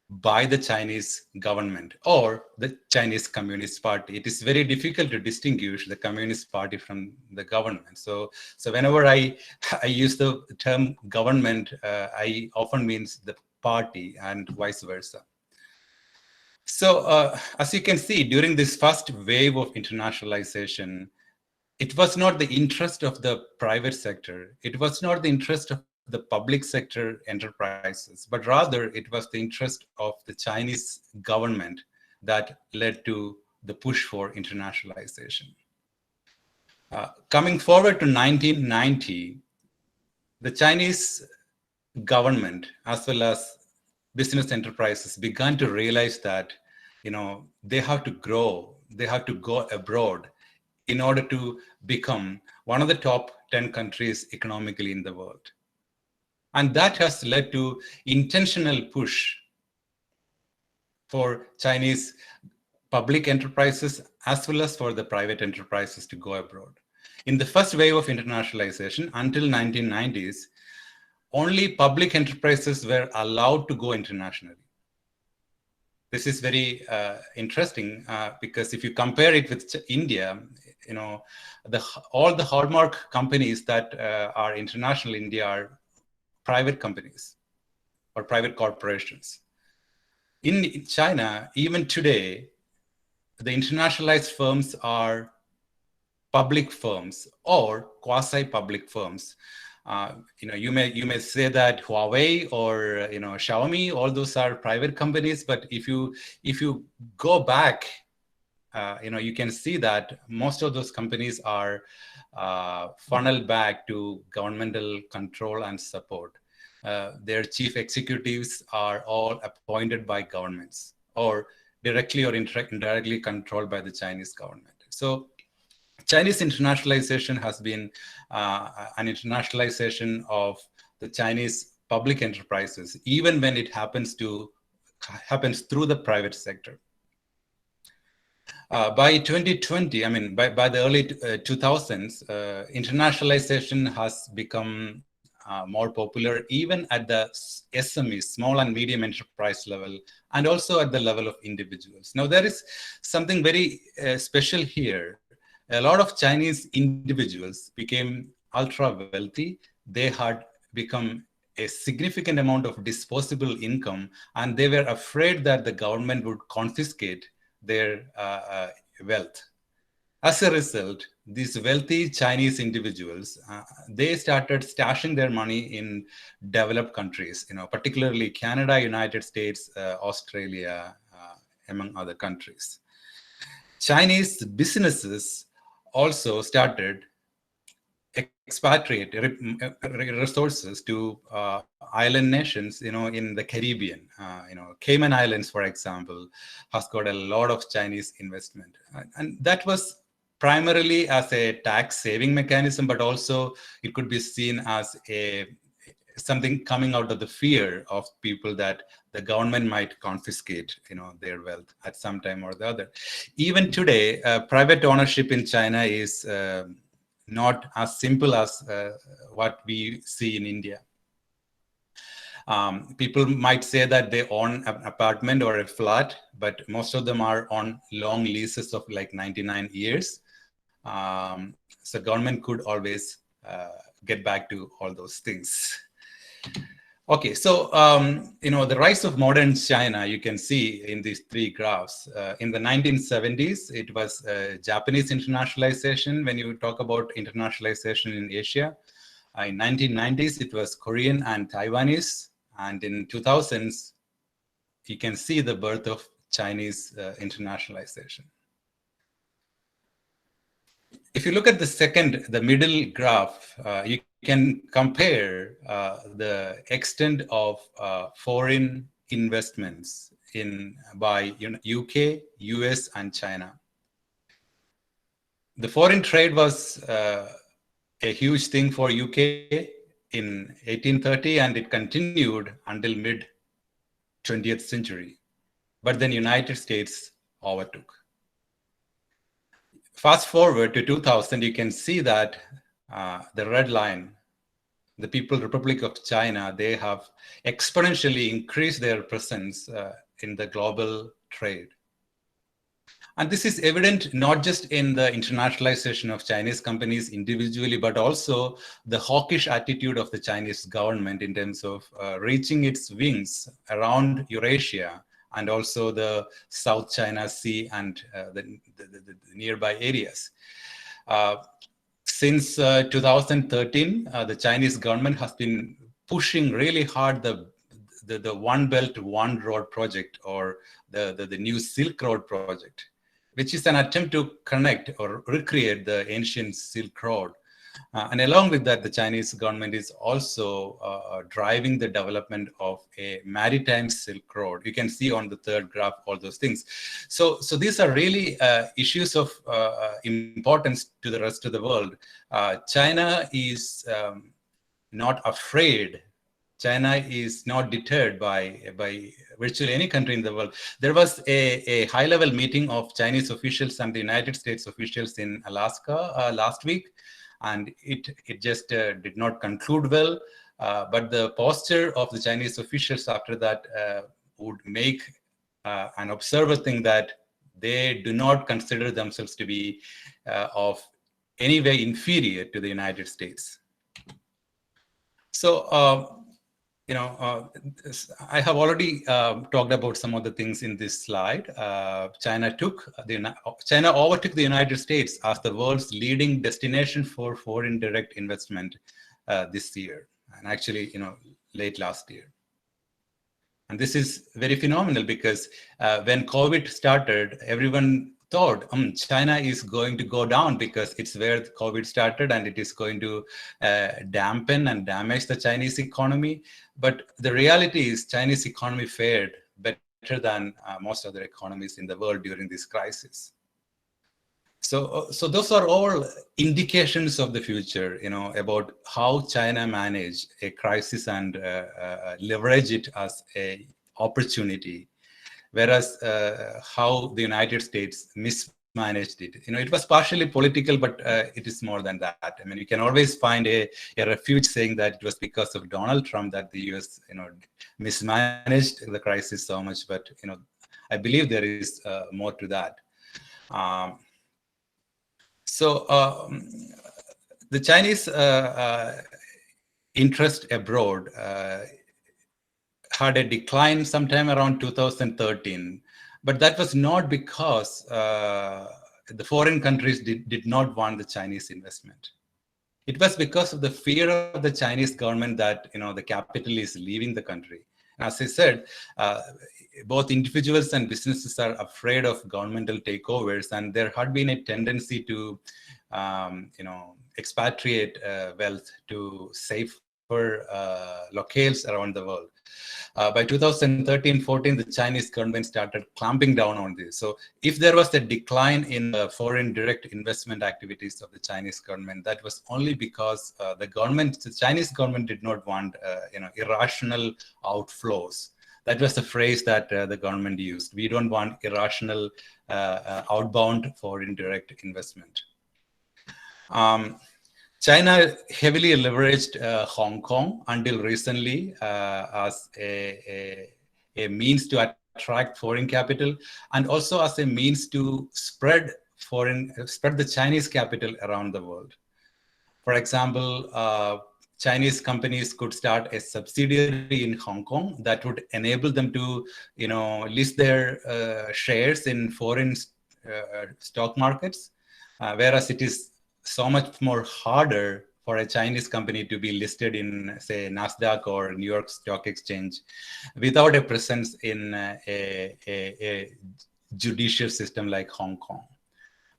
by the Chinese government or the Chinese Communist Party. It is very difficult to distinguish the Communist Party from the government. So whenever I use the term government, I often means the party and vice versa. So as you can see, during this first wave of internationalization, it was not the interest of the private sector. It was not the interest of the public sector enterprises, but rather it was the interest of the Chinese government that led to the push for internationalization. Coming forward to 1990, the Chinese government as well as business enterprises began to realize that they have to grow, they have to go abroad in order to become one of the top 10 countries economically in the world. And that has led to intentional push for Chinese public enterprises as well as for the private enterprises to go abroad. In the first wave of internationalization until 1990s, only public enterprises were allowed to go internationally. This is very interesting because if you compare it with India, all the hallmark companies that are international in India are private companies or private corporations. In China, even today, the internationalized firms are public firms or quasi-public firms You may say that Huawei or Xiaomi, all those are private companies, but if you go back, you can see that most of those companies are funneled back to governmental control and support. Their chief executives are all appointed by governments, or directly or indirectly controlled by the Chinese government. So Chinese internationalization has been an internationalization of the Chinese public enterprises, even when it happens through the private sector. By 2020, I mean, by the early 2000s, internationalization has become more popular even at the SME, small and medium enterprise level, and also at the level of individuals. Now, there is something very special here. A lot of Chinese individuals became ultra wealthy. They had become a significant amount of disposable income, and they were afraid that the government would confiscate their wealth. As a result, these wealthy Chinese individuals, they started stashing their money in developed countries, particularly Canada, United States, Australia, among other countries. Chinese businesses also started expatriate resources to island nations, in the Caribbean. Cayman Islands, for example, has got a lot of Chinese investment, and that was primarily as a tax saving mechanism, but also it could be seen as something coming out of the fear of people that the government might confiscate, their wealth at some time or the other. Even today, private ownership in China is not as simple as what we see in India. People might say that they own an apartment or a flat, but most of them are on long leases of like 99 years. So government could always get back to all those things. Okay, so the rise of modern China, you can see in these three graphs. In the 1970s, it was Japanese internationalization. When you talk about internationalization in Asia, in 1990s, it was Korean and Taiwanese, and in 2000s, you can see the birth of Chinese internationalization. If you look at the middle graph, you can compare the extent of foreign investments by UK, US, and China. The foreign trade was a huge thing for UK in 1830, and it continued until mid 20th century. But then United States overtook. Fast forward to 2000, you can see that the red line, the People's Republic of China, they have exponentially increased their presence in the global trade. And this is evident not just in the internationalization of Chinese companies individually, but also the hawkish attitude of the Chinese government in terms of reaching its wings around Eurasia and also the South China Sea and the nearby areas. Since 2013, the Chinese government has been pushing really hard the One Belt, One Road project, or the new Silk Road project, which is an attempt to connect or recreate the ancient Silk Road. And along with that, the Chinese government is also driving the development of a maritime Silk Road. You can see on the third graph all those things. So these are really issues of importance to the rest of the world. China is not afraid. China is not deterred by virtually any country in the world. There was a high-level meeting of Chinese officials and the United States officials in Alaska last week. And it just did not conclude well. But the posture of the Chinese officials after that would make an observer think that they do not consider themselves to be of any way inferior to the United States. So, I have already talked about some of the things in this slide. China overtook the United States as the world's leading destination for foreign direct investment this year, and actually, late last year. And this is very phenomenal because when COVID started, everyone thought China is going to go down because it's where COVID started and it is going to dampen and damage the Chinese economy. But the reality is Chinese economy fared better than most other economies in the world during this crisis. So those are all indications of the future, about how China manage a crisis and leverage it as a opportunity, whereas how the United States mismanaged it. It was partially political, but it is more than that. I mean, you can always find a refuge saying that it was because of Donald Trump that the US, mismanaged the crisis so much. But I believe there is more to that. So the Chinese interest abroad had a decline sometime around 2013, but that was not because the foreign countries did not want the Chinese investment. It was because of the fear of the Chinese government that the capital is leaving the country. As I said, both individuals and businesses are afraid of governmental takeovers, and there had been a tendency to, expatriate wealth to safer locales around the world. By 2013-14, the Chinese government started clamping down on this. So if there was a decline in the foreign direct investment activities of the Chinese government, that was only because the Chinese government did not want, irrational outflows. That was the phrase that the government used. We don't want irrational outbound foreign direct investment. China heavily leveraged Hong Kong until recently as a means to attract foreign capital, and also as a means to spread the Chinese capital around the world. For example, Chinese companies could start a subsidiary in Hong Kong that would enable them to, list their shares in foreign stock markets, whereas it is so much more harder for a Chinese company to be listed in, say, NASDAQ or New York Stock Exchange without a presence in a judicial system like Hong Kong.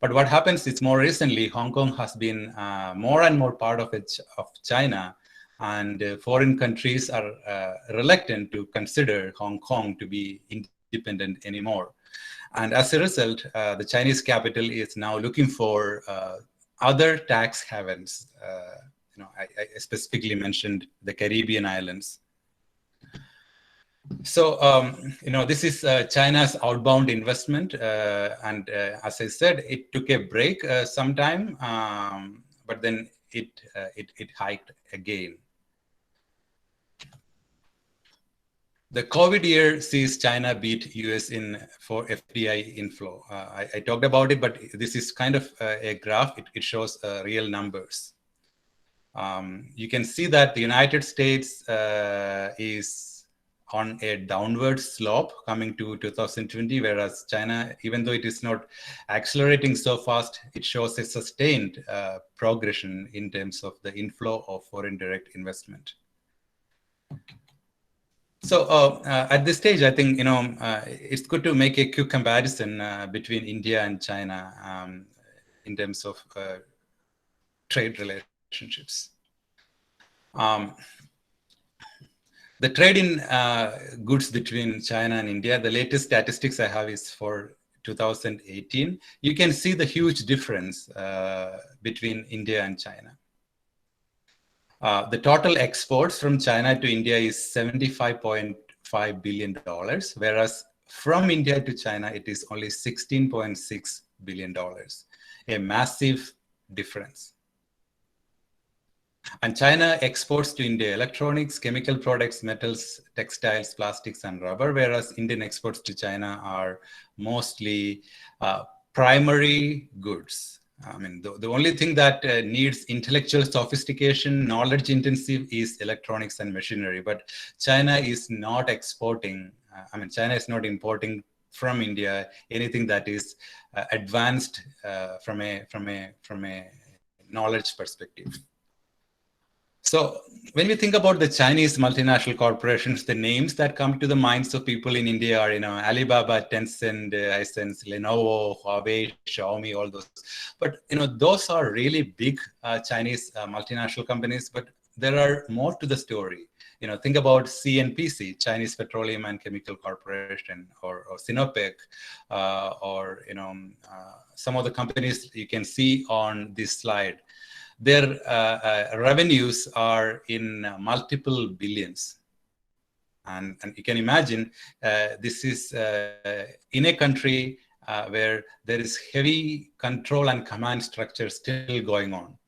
But what happens is more recently, Hong Kong has been more and more part of China, and foreign countries are reluctant to consider Hong Kong to be independent anymore. And as a result, the Chinese capital is now looking for other tax havens. I specifically mentioned the Caribbean islands. So, this is China's outbound investment. And as I said, it took a break sometime, but then it hiked again. The COVID year sees China beat US for FDI inflow. I talked about it, but this is kind of a graph. It shows real numbers. You can see that the United States is on a downward slope coming to 2020, whereas China, even though it is not accelerating so fast, it shows a sustained progression in terms of the inflow of foreign direct investment. So at this stage, I think it's good to make a quick comparison between India and China in terms of trade relationships. The trade in goods between China and India, the latest statistics I have is for 2018. You can see the huge difference between India and China. The total exports from China to India is $75.5 billion, whereas from India to China, it is only $16.6 billion, a massive difference. And China exports to India electronics, chemical products, metals, textiles, plastics, and rubber, whereas Indian exports to China are mostly primary goods. I mean, the only thing that needs intellectual sophistication, knowledge intensive is electronics and machinery. But China is not exporting, China is not importing from India anything that is advanced from a knowledge perspective. So when we think about the Chinese multinational corporations, the names that come to the minds of people in India are, Alibaba, Tencent, Hisense, Lenovo, Huawei, Xiaomi, all those. But, those are really big Chinese multinational companies, but there are more to the story. Think about CNPC, Chinese Petroleum and Chemical Corporation, or Sinopec, or, some of the companies you can see on this slide. Their revenues are in multiple billions. And you can imagine this is in a country where there is heavy control and command structure still going on.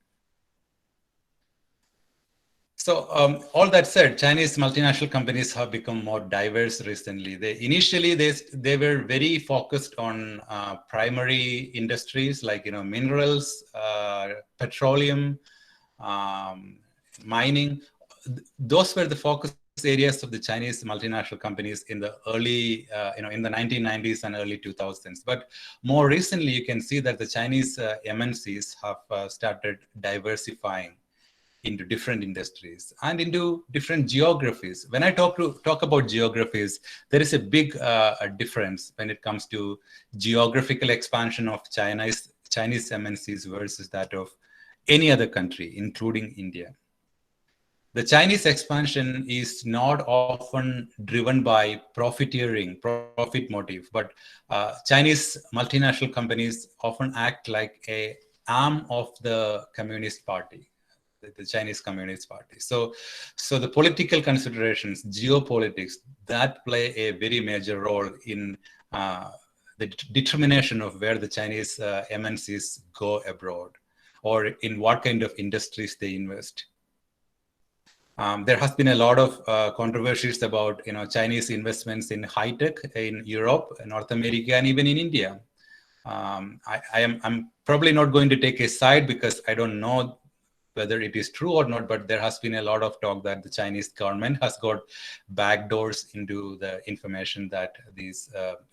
So all that said, Chinese multinational companies have become more diverse recently. Initially they were very focused on primary industries like minerals, petroleum, mining. Those were the focus areas of the Chinese multinational companies in the early, in the 1990s and early 2000s. But more recently, you can see that the Chinese MNCs have started diversifying into different industries and into different geographies. When I talk about geographies, there is a big difference when it comes to geographical expansion of Chinese MNCs versus that of any other country, including India. The Chinese expansion is not often driven by profiteering, profit motive, but Chinese multinational companies often act like an arm of the Communist Party, the Chinese Communist Party. So the political considerations, geopolitics, that play a very major role in the determination of where the Chinese MNCs go abroad, or in what kind of industries they invest. There has been a lot of controversies about Chinese investments in high tech in Europe, North America, and even in India. I'm probably not going to take a side because I don't know whether it is true or not, but there has been a lot of talk that the Chinese government has got backdoors into the information that these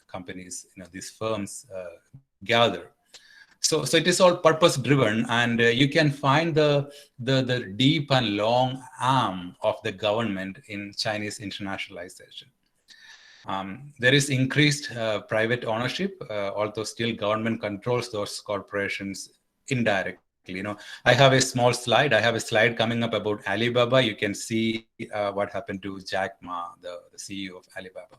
companies, these firms gather. So it is all purpose driven, and you can find the deep and long arm of the government in Chinese internationalization. There is increased private ownership, although still government controls those corporations indirectly. I have a small slide. I have a slide coming up about Alibaba. You can see what happened to Jack Ma, the CEO of Alibaba.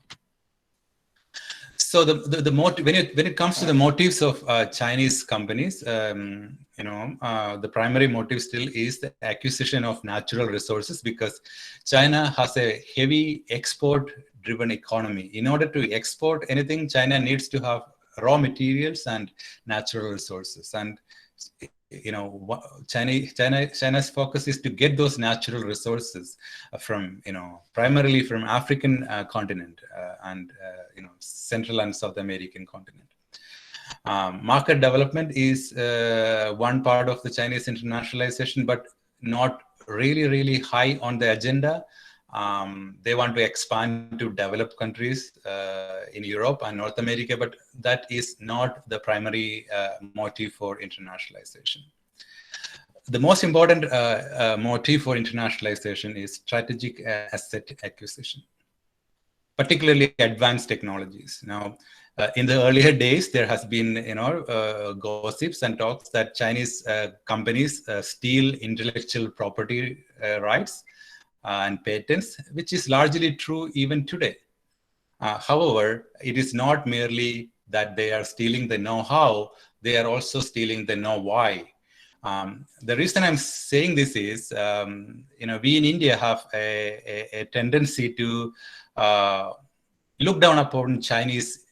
So the motive, when it comes to the motives of Chinese companies, the primary motive still is the acquisition of natural resources, because China has a heavy export-driven economy. In order to export anything, China needs to have raw materials and natural resources. And China's focus is to get those natural resources from, primarily from African continent and, Central and South American continent. Market development is one part of the Chinese internationalization, but not really high on the agenda. They want to expand to developed countries in Europe and North America, but that is not the primary motive for internationalization. The most important motive for internationalization is strategic asset acquisition, particularly advanced technologies. Now, in the earlier days, there has been, gossips and talks that Chinese companies steal intellectual property rights and patents, which is largely true even today. However, it is not merely that they are stealing the know-how, they are also stealing the know-why. The reason I'm saying this is, we in India have a tendency to look down upon Chinese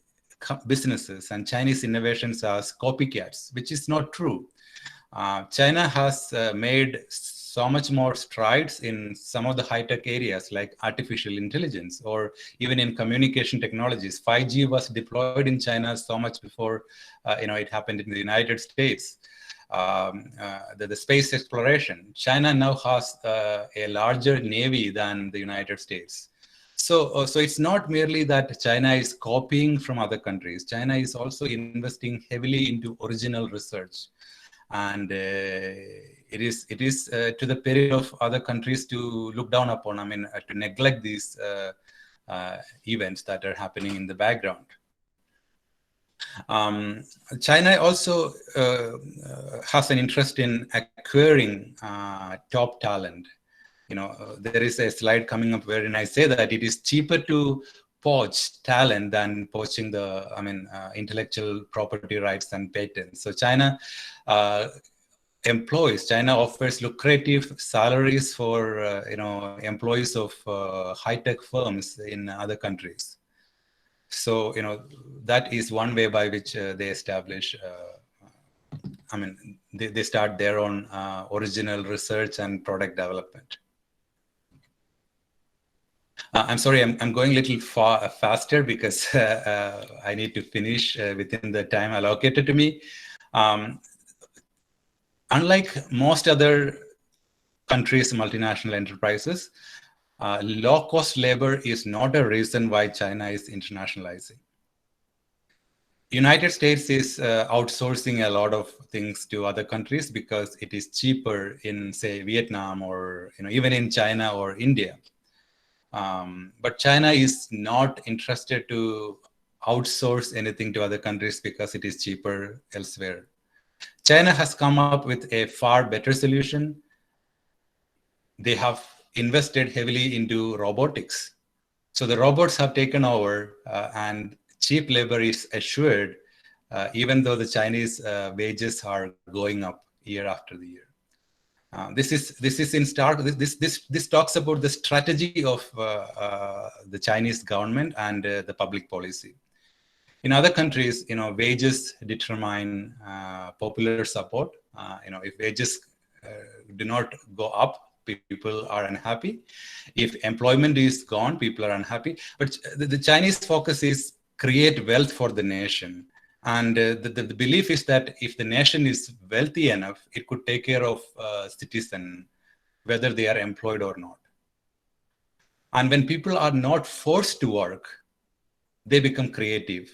businesses and Chinese innovations as copycats, which is not true. China has made so much more strides in some of the high-tech areas like artificial intelligence, or even in communication technologies. 5G was deployed in China so much before it happened in the United States. The space exploration. China now has a larger navy than the United States. So it's not merely that China is copying from other countries. China is also investing heavily into original research. And it is to the peril of other countries to look down upon. I mean, to neglect these events that are happening in the background. China also has an interest in acquiring top talent. There is a slide coming up wherein I say that it is cheaper to poach talent than poaching the, intellectual property rights and patents. So China offers lucrative salaries for, employees of high-tech firms in other countries. So, that is one way by which they establish, they start their own original research and product development. I'm sorry, I'm going a little faster because I need to finish within the time allocated to me. Unlike most other countries' multinational enterprises, low-cost labor is not a reason why China is internationalizing. United States is outsourcing a lot of things to other countries because it is cheaper in, say, Vietnam or even in China or India. But China is not interested to outsource anything to other countries because it is cheaper elsewhere. China has come up with a far better solution. They have invested heavily into robotics. So the robots have taken over and cheap labor is assured, even though the Chinese wages are going up year after the year. This is in stark. This talks about the strategy of the Chinese government and the public policy. In other countries, wages determine popular support. If wages do not go up, people are unhappy. If employment is gone, people are unhappy. But the Chinese focus is create wealth for the nation. And the belief is that if the nation is wealthy enough, it could take care of citizens, whether they are employed or not. And when people are not forced to work, they become creative.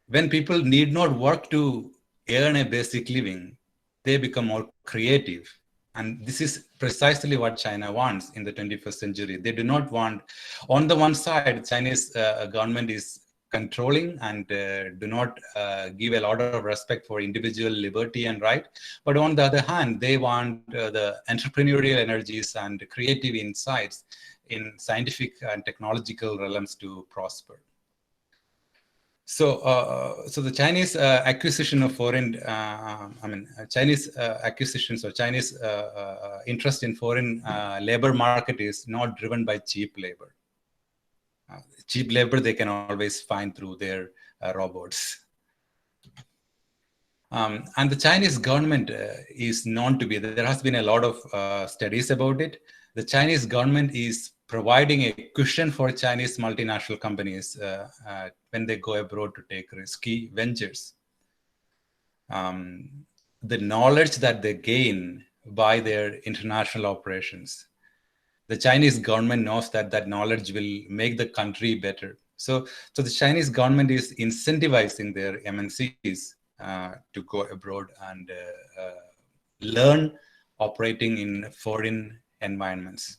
When people need not work to earn a basic living, they become more creative. And this is precisely what China wants in the 21st century. They do not want, on the one side, Chinese government is controlling and do not give a lot of respect for individual liberty and right. But on the other hand, they want the entrepreneurial energies and creative insights in scientific and technological realms to prosper. So, so the Chinese acquisition of foreign, Chinese acquisitions or Chinese interest in foreign labor market is not driven by cheap labor. Cheap labor they can always find through their robots. And the Chinese government is known to be, there has been a lot of studies about it. The Chinese government is providing a cushion for Chinese multinational companies when they go abroad to take risky ventures. The knowledge that they gain by their international operations, the Chinese government knows that that knowledge will make the country better. So the Chinese government is incentivizing their MNCs to go abroad and learn operating in foreign environments.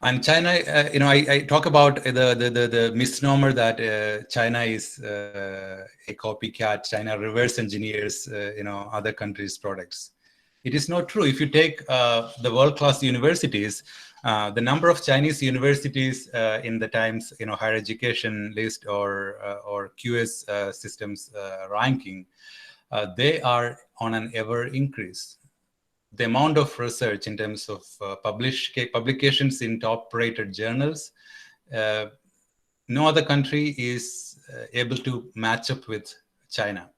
And China, I talk about the misnomer that China is a copycat. China reverse engineers, other countries' products. It is not true. If you take the world-class universities, the number of Chinese universities in the Times, higher education list or QS systems ranking, they are on an ever increase. The amount of research in terms of publications in top-rated journals, no other country is able to match up with China.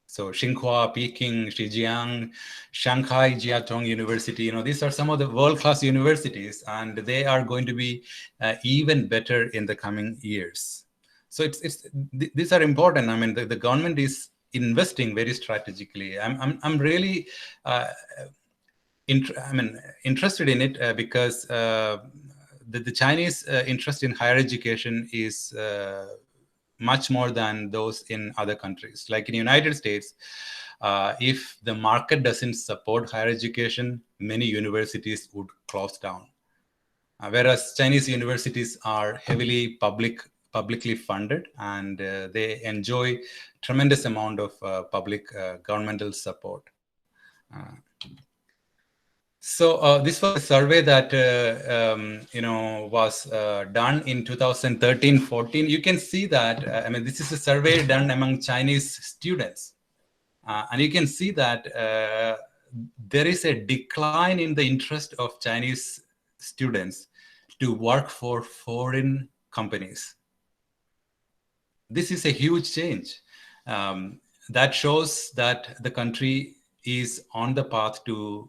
So Tsinghua, Peking, Zhejiang, Shanghai, Jiaotong University, these are some of the world-class universities, and they are going to be even better in the coming years. So these are important. I mean, the government is investing very strategically. I'm really interested in it because the Chinese interest in higher education is much more than those in other countries. Like in the United States, if the market doesn't support higher education, many universities would close down. Whereas Chinese universities are heavily publicly funded, and they enjoy tremendous amount of public governmental support. So this was a survey that was done in 2013-14. You can see that this is a survey done among Chinese students, and you can see that there is a decline in the interest of Chinese students to work for foreign companies. This is a huge change. That shows that the country is on the path to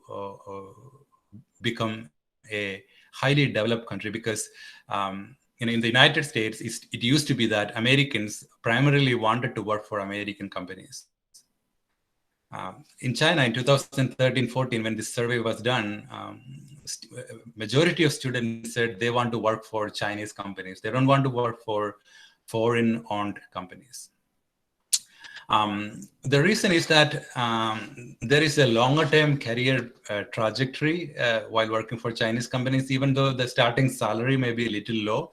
become a highly developed country, because in the United States, it used to be that Americans primarily wanted to work for American companies. In China, in 2013-14, when this survey was done, majority of students said they want to work for Chinese companies. They don't want to work for foreign-owned companies. The reason is that there is a longer-term career trajectory while working for Chinese companies, even though the starting salary may be a little low,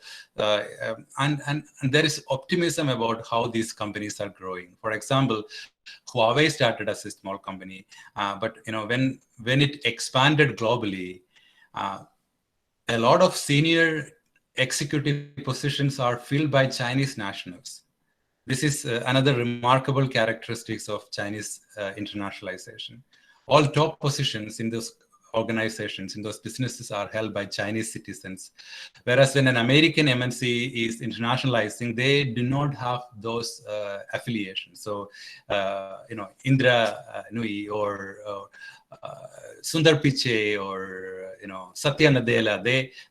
and there is optimism about how these companies are growing. For example, Huawei started as a small company, but when it expanded globally, a lot of senior executive positions are filled by Chinese nationals. This is another remarkable characteristics of Chinese internationalization. All top positions in those organizations, in those businesses, are held by Chinese citizens. Whereas when an American MNC is internationalizing, they do not have those affiliations. So, Indra Nui or Sundar Pichai or Satya Nadella,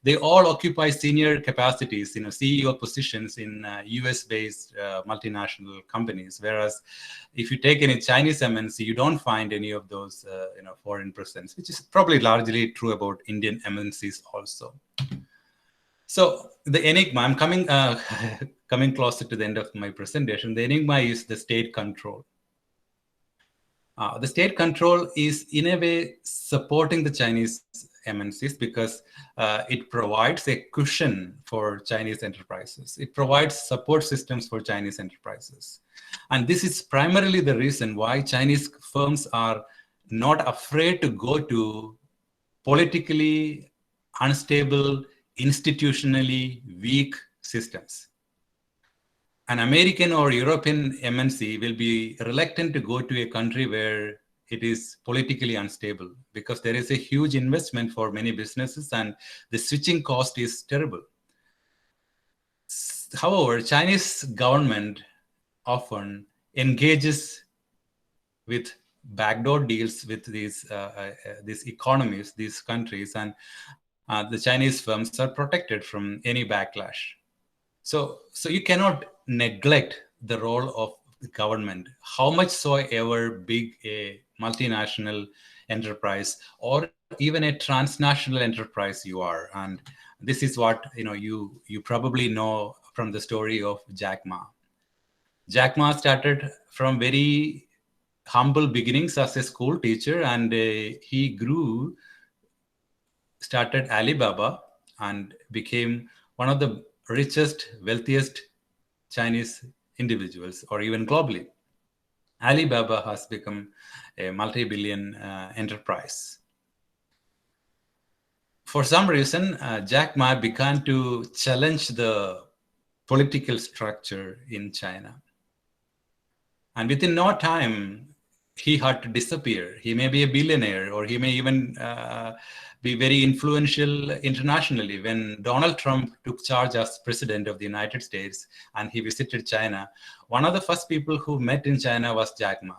they all occupy senior capacities, CEO positions in US-based multinational companies. Whereas if you take any Chinese MNC, you don't find any of those foreign presence, which is probably largely true about Indian MNCs also. So the enigma, I'm coming closer to the end of my presentation. The enigma is the state control. The state control is in a way supporting the Chinese MNCs because it provides a cushion for Chinese enterprises. It provides support systems for Chinese enterprises. And this is primarily the reason why Chinese firms are not afraid to go to politically unstable, institutionally weak systems. An American or European MNC will be reluctant to go to a country where it is politically unstable because there is a huge investment for many businesses and the switching cost is terrible. However, Chinese government often engages with backdoor deals with these economies, these countries, and the Chinese firms are protected from any backlash. So you cannot neglect the role of the government, how much so ever big a multinational enterprise or even a transnational enterprise you are. And this is what you probably know from the story of Jack Ma. Jack Ma started from very humble beginnings as a school teacher, and he grew, started Alibaba, and became one of the richest, wealthiest Chinese individuals, or even globally. Alibaba has become a multi-billion enterprise. For some reason, Jack Ma began to challenge the political structure in China. And within no time, he had to disappear. He may be a billionaire, or he may even be very influential internationally. When Donald Trump took charge as president of the United States and he visited China, one of the first people who met in China was Jack Ma.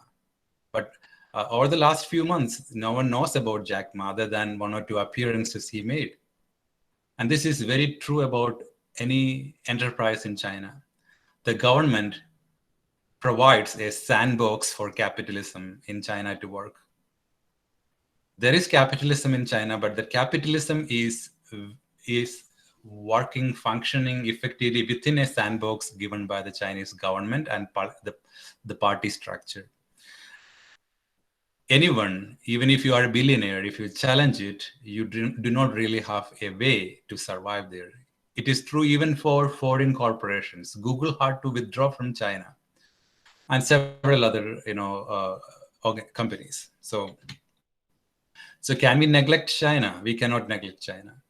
But over the last few months, no one knows about Jack Ma other than one or two appearances he made. And this is very true about any enterprise in China. The government provides a sandbox for capitalism in China to work. There is capitalism in China, but the capitalism is working, functioning effectively within a sandbox given by the Chinese government and the party structure. Anyone, even if you are a billionaire, if you challenge it, you do not really have a way to survive there. It is true even for foreign corporations. Google had to withdraw from China, and several other, companies. So can we neglect China? We cannot neglect China.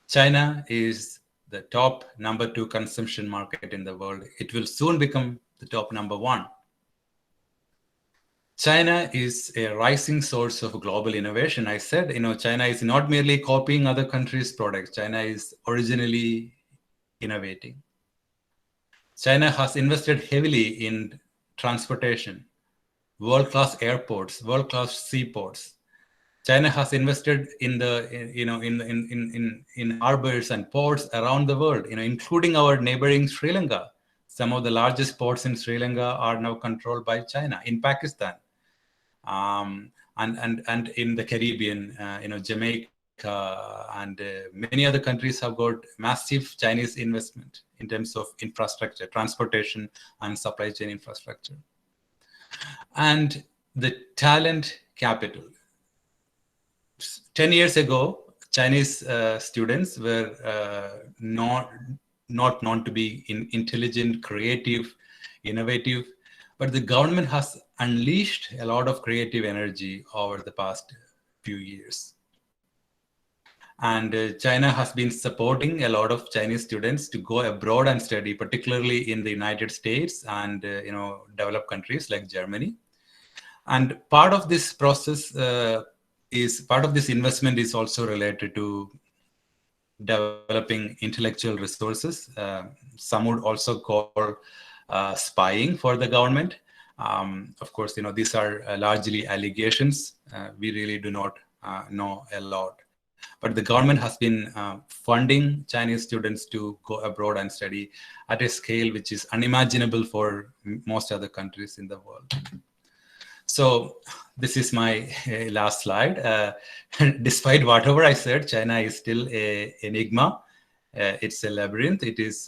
China is the top #2 consumption market in the world. It will soon become the top #1. China is a rising source of global innovation. I said, China is not merely copying other countries' products. China is originally innovating. China has invested heavily in transportation, world-class airports, world-class seaports. China has invested in in harbors and ports around the world, including our neighboring Sri Lanka. Some of the largest ports in Sri Lanka are now controlled by China. In Pakistan, and in the Caribbean, Jamaica and many other countries have got massive Chinese investment in terms of infrastructure, transportation, and supply chain infrastructure. And the talent capital. 10 years ago, Chinese students were not known to be intelligent, creative, innovative, but the government has unleashed a lot of creative energy over the past few years. And China has been supporting a lot of Chinese students to go abroad and study, particularly in the United States and developed countries like Germany. And part of this process part of this investment is also related to developing intellectual resources. Some would also call spying for the government. Of course, these are largely allegations. We really do not know a lot. But the government has been funding Chinese students to go abroad and study at a scale which is unimaginable for most other countries in the world. So this is my last slide. Despite whatever I said, China is still an enigma. It's a labyrinth. It is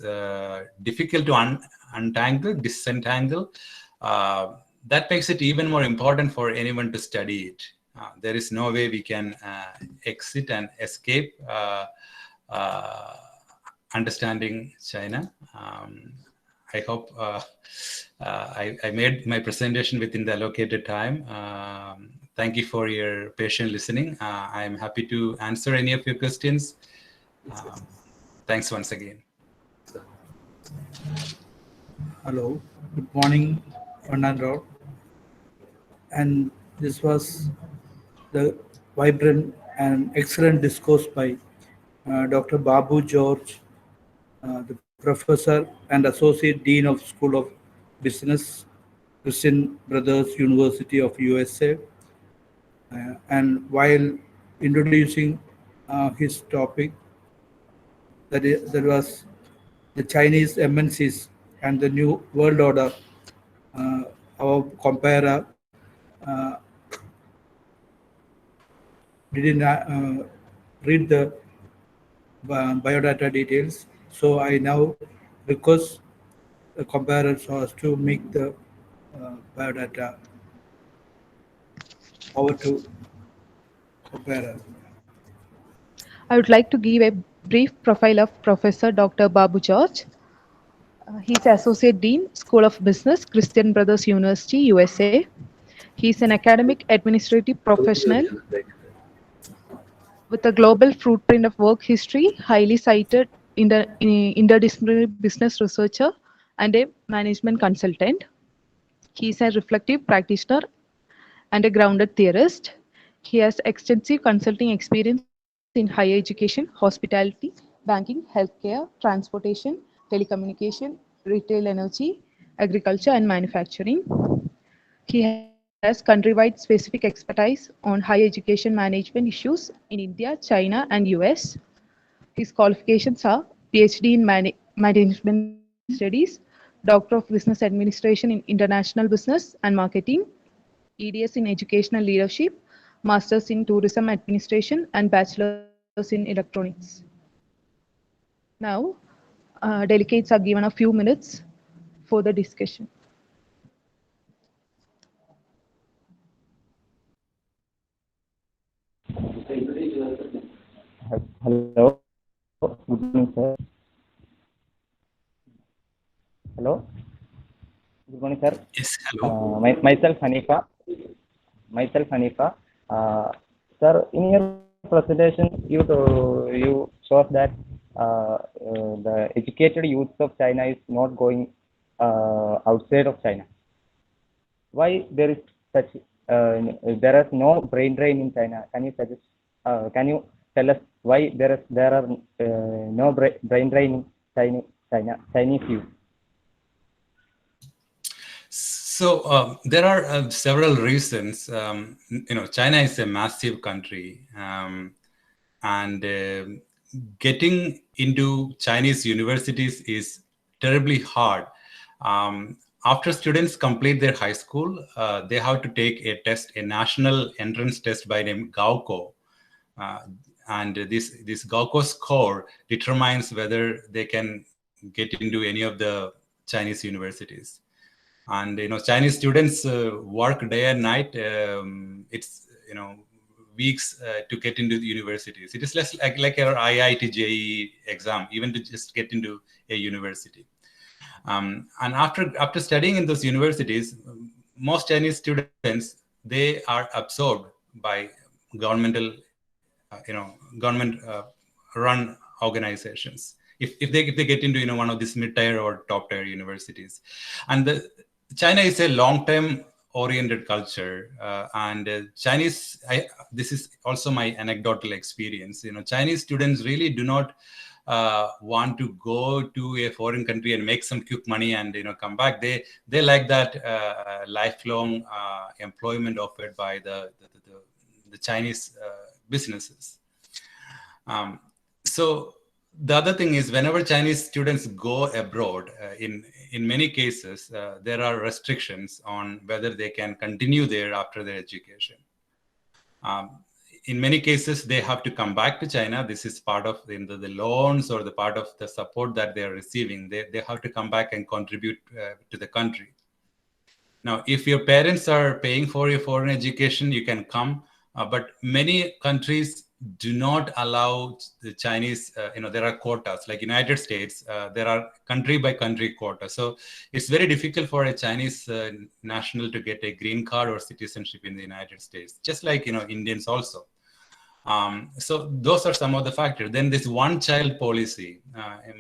difficult to disentangle. That makes it even more important for anyone to study it. There is no way we can exit and escape understanding China. I hope I made my presentation within the allocated time. Thank you for your patient listening. I'm happy to answer any of your questions. Thanks once again. Hello, good morning, Fernando. And this was the vibrant and excellent discourse by Dr. Babu George, the professor and associate dean of School of Business, Christian Brothers University of USA. And while introducing his topic, that was the Chinese MNCs and the new world order, our comparer didn't read the biodata details. So I now request the comparer so as to make the biodata. Over to comparer. I would like to give a brief profile of Professor Dr. Babu George. He's Associate Dean, School of Business, Christian Brothers University, USA. He's an academic administrative professional with a global footprint of work history, highly cited interdisciplinary business researcher, and a management consultant. He's a reflective practitioner and a grounded theorist. He has extensive consulting experience in higher education, hospitality, banking, healthcare, transportation, telecommunication, retail energy, agriculture, and manufacturing. He has country-wide specific expertise on higher education management issues in India, China, and US. His qualifications are PhD in Management Studies, Doctor of Business Administration in International Business and Marketing, EDS in Educational Leadership, Masters in Tourism Administration, and Bachelors in Electronics. Now, delegates are given a few minutes for the discussion. Hello. Good morning, sir. Hello. Good morning, sir. Yes, hello. Myself Hanifa. Sir, in your presentation, you showed that the educated youth of China is not going outside of China. Why there is such? There is no brain drain in China. Can you suggest? Can you tell us why there are no brain drain in Chinese youth? So there are several reasons. China is a massive country, and getting into Chinese universities is terribly hard. After students complete their high school, they have to take a test, a national entrance test by name Gaokao. And this Gaokao score determines whether they can get into any of the Chinese universities. And Chinese students work day and night. It's weeks to get into the universities. It is less like our IIT JEE exam, even to just get into a university. And after studying in those universities, most Chinese students, they are absorbed by governmental government run organizations. If they get into one of these mid-tier or top-tier universities, and China is a long-term oriented culture, and Chinese. This is also my anecdotal experience. Chinese students really do not want to go to a foreign country and make some quick money and come back. They like that lifelong employment offered by the Chinese businesses. So the other thing is, whenever Chinese students go abroad, in many cases, there are restrictions on whether they can continue there after their education. In many cases, they have to come back to China. This is part of the loans or the part of the support that they are receiving. They have to come back and contribute to the country. Now, if your parents are paying for your foreign education, you can come. But many countries do not allow the Chinese, there are quotas, like United States, there are country by country quota. So it's very difficult for a Chinese national to get a green card or citizenship in the United States, just like, Indians also. So those are some of the factors. Then this one child policy,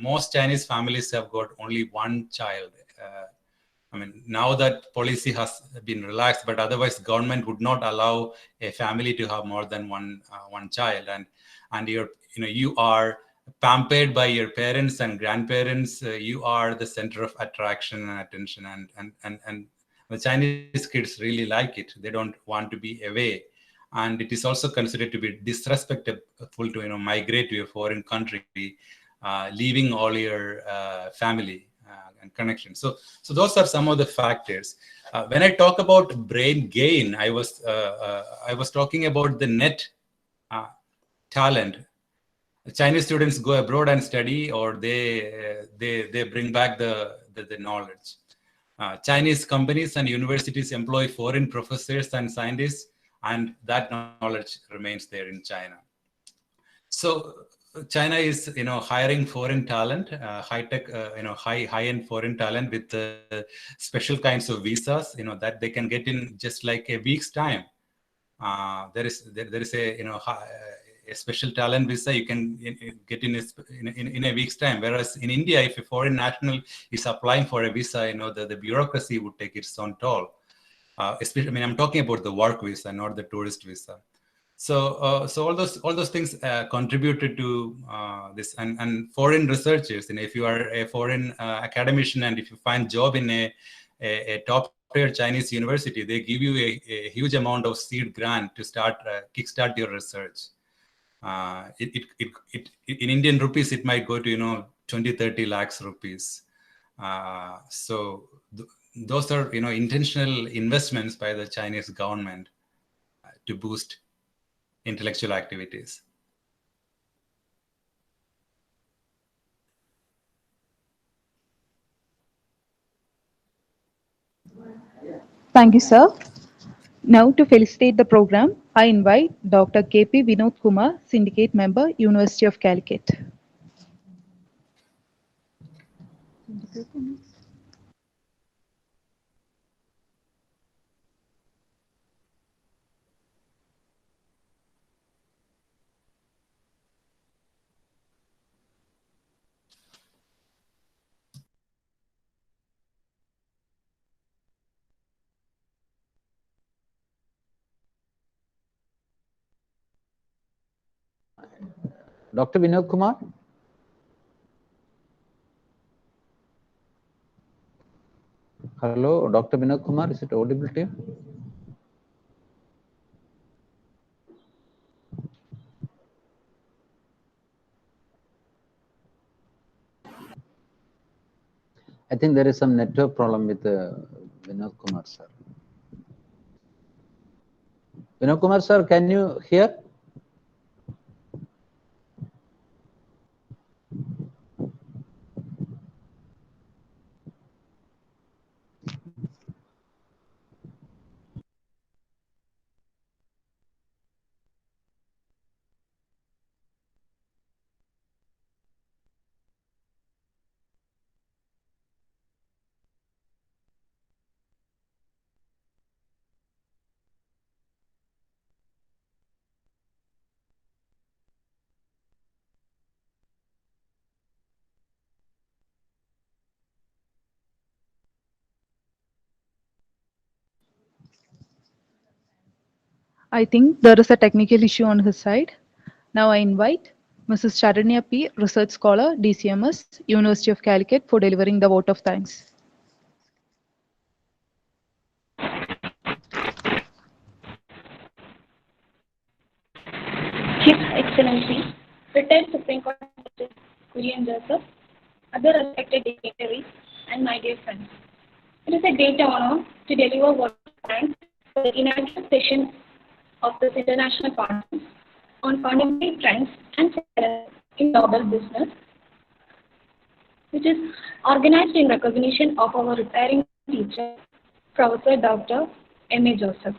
most Chinese families have got only one child. Now that policy has been relaxed, but otherwise government would not allow a family to have more than one child, and you are pampered by your parents and grandparents. You are the center of attraction and attention, and the Chinese kids really like it. They don't want to be away, and it is also considered to be disrespectful to migrate to a foreign country, leaving all your family and connection. So those are some of the factors. When I talk about brain gain, I was talking about the net talent. Chinese students go abroad and study, or they bring back the knowledge. Chinese companies and universities employ foreign professors and scientists, and that knowledge remains there in China. So China is, hiring foreign talent, high-tech, high-end foreign talent with special kinds of visas, that they can get in just like a week's time. There is a special talent visa you can get in a week's time. Whereas in India, if a foreign national is applying for a visa, the bureaucracy would take its own toll. Especially, I'm talking about the work visa, not the tourist visa. So all those things contributed to this, and foreign researchers. And if you are a foreign academician and if you find job in a top-tier Chinese university, they give you a huge amount of seed grant to start kickstart your research. In Indian rupees, it might go to 20-30 lakhs rupees. So those are intentional investments by the Chinese government to boost intellectual activities. Thank you, sir. Now to felicitate the program, I invite Dr. K.P. Vinod Kumar, Syndicate Member, University of Calicut. Dr. Vinod Kumar? Hello, Dr. Vinod Kumar, is it audible to you? I think there is some network problem with Vinod Kumar, sir. Vinod Kumar, sir, can you hear? I think there is a technical issue on his side. Now I invite Mrs. Sharanya P., Research Scholar, DCMS, University of Calicut, for delivering the vote of thanks. His Excellency, retired Supreme Court Justice Kurian Joseph, other respected dignitaries, and my dear friends. It is a great honor to deliver vote of thanks for the inaugural session of this international conference on contemporary trends and challenges in global business, which is organized in recognition of our retiring teacher, Professor Dr. M.A. Joseph.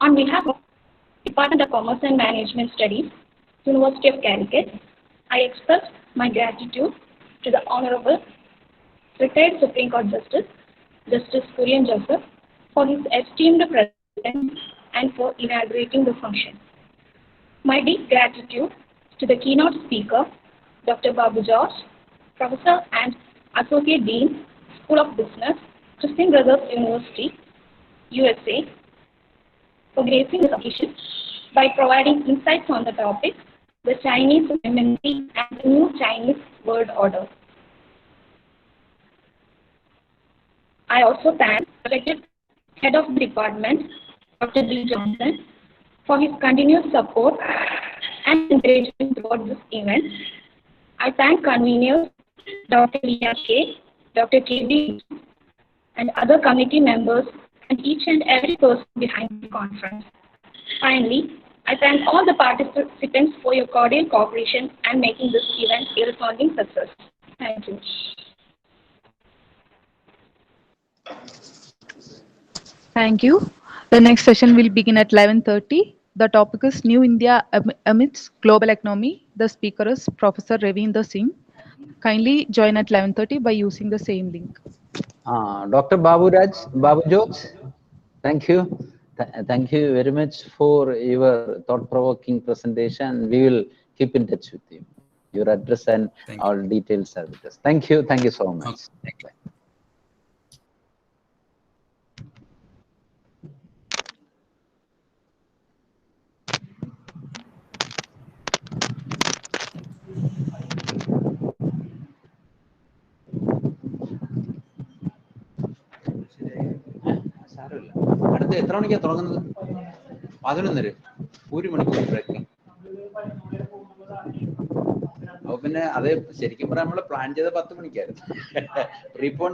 On behalf of Department of Commerce and Management Studies, University of Calicut, I express my gratitude to the Honorable retired Supreme Court Justice, Justice Kurian Joseph, for his esteemed presence and for inaugurating the function. My deep gratitude to the keynote speaker, Dr. Babu, Professor and Associate Dean, School of Business, Christian Brothers University, USA, for gracing this occasion by providing insights on the topic, the Chinese Supremacy and the New Chinese World Order. I also thank the respected Head of the Department, Dr. Bill Johnson, for his continued support and encouragement towards this event. I thank conveners, Dr. Leah K., Dr. KB, and other committee members, and each and every person behind the conference. Finally, I thank all the participants for your cordial cooperation and making this event a resounding success. Thank you. Thank you. The next session will begin at 11:30. The topic is New India amidst global economy. The speaker is Professor Ravinder Singh. Kindly join at 11:30 by using the same link. Dr. Babu George, thank you. Thank you very much for your thought-provoking presentation. We will keep in touch with you. Your address and all details are with us. Thank you. Thank you so much. Okay. Thank you. അടുത്ത എത്ര മണിക്കാണ് തുടങ്ങുന്നത്? 11 ഒരു മണിക്കൂർ break. അപ്പൊ പിന്നെ അത് ശരിക്കും പറയാൻ നമ്മൾ പ്ലാൻ ചെയ്ത 10 മണിക്കായിരുന്നു.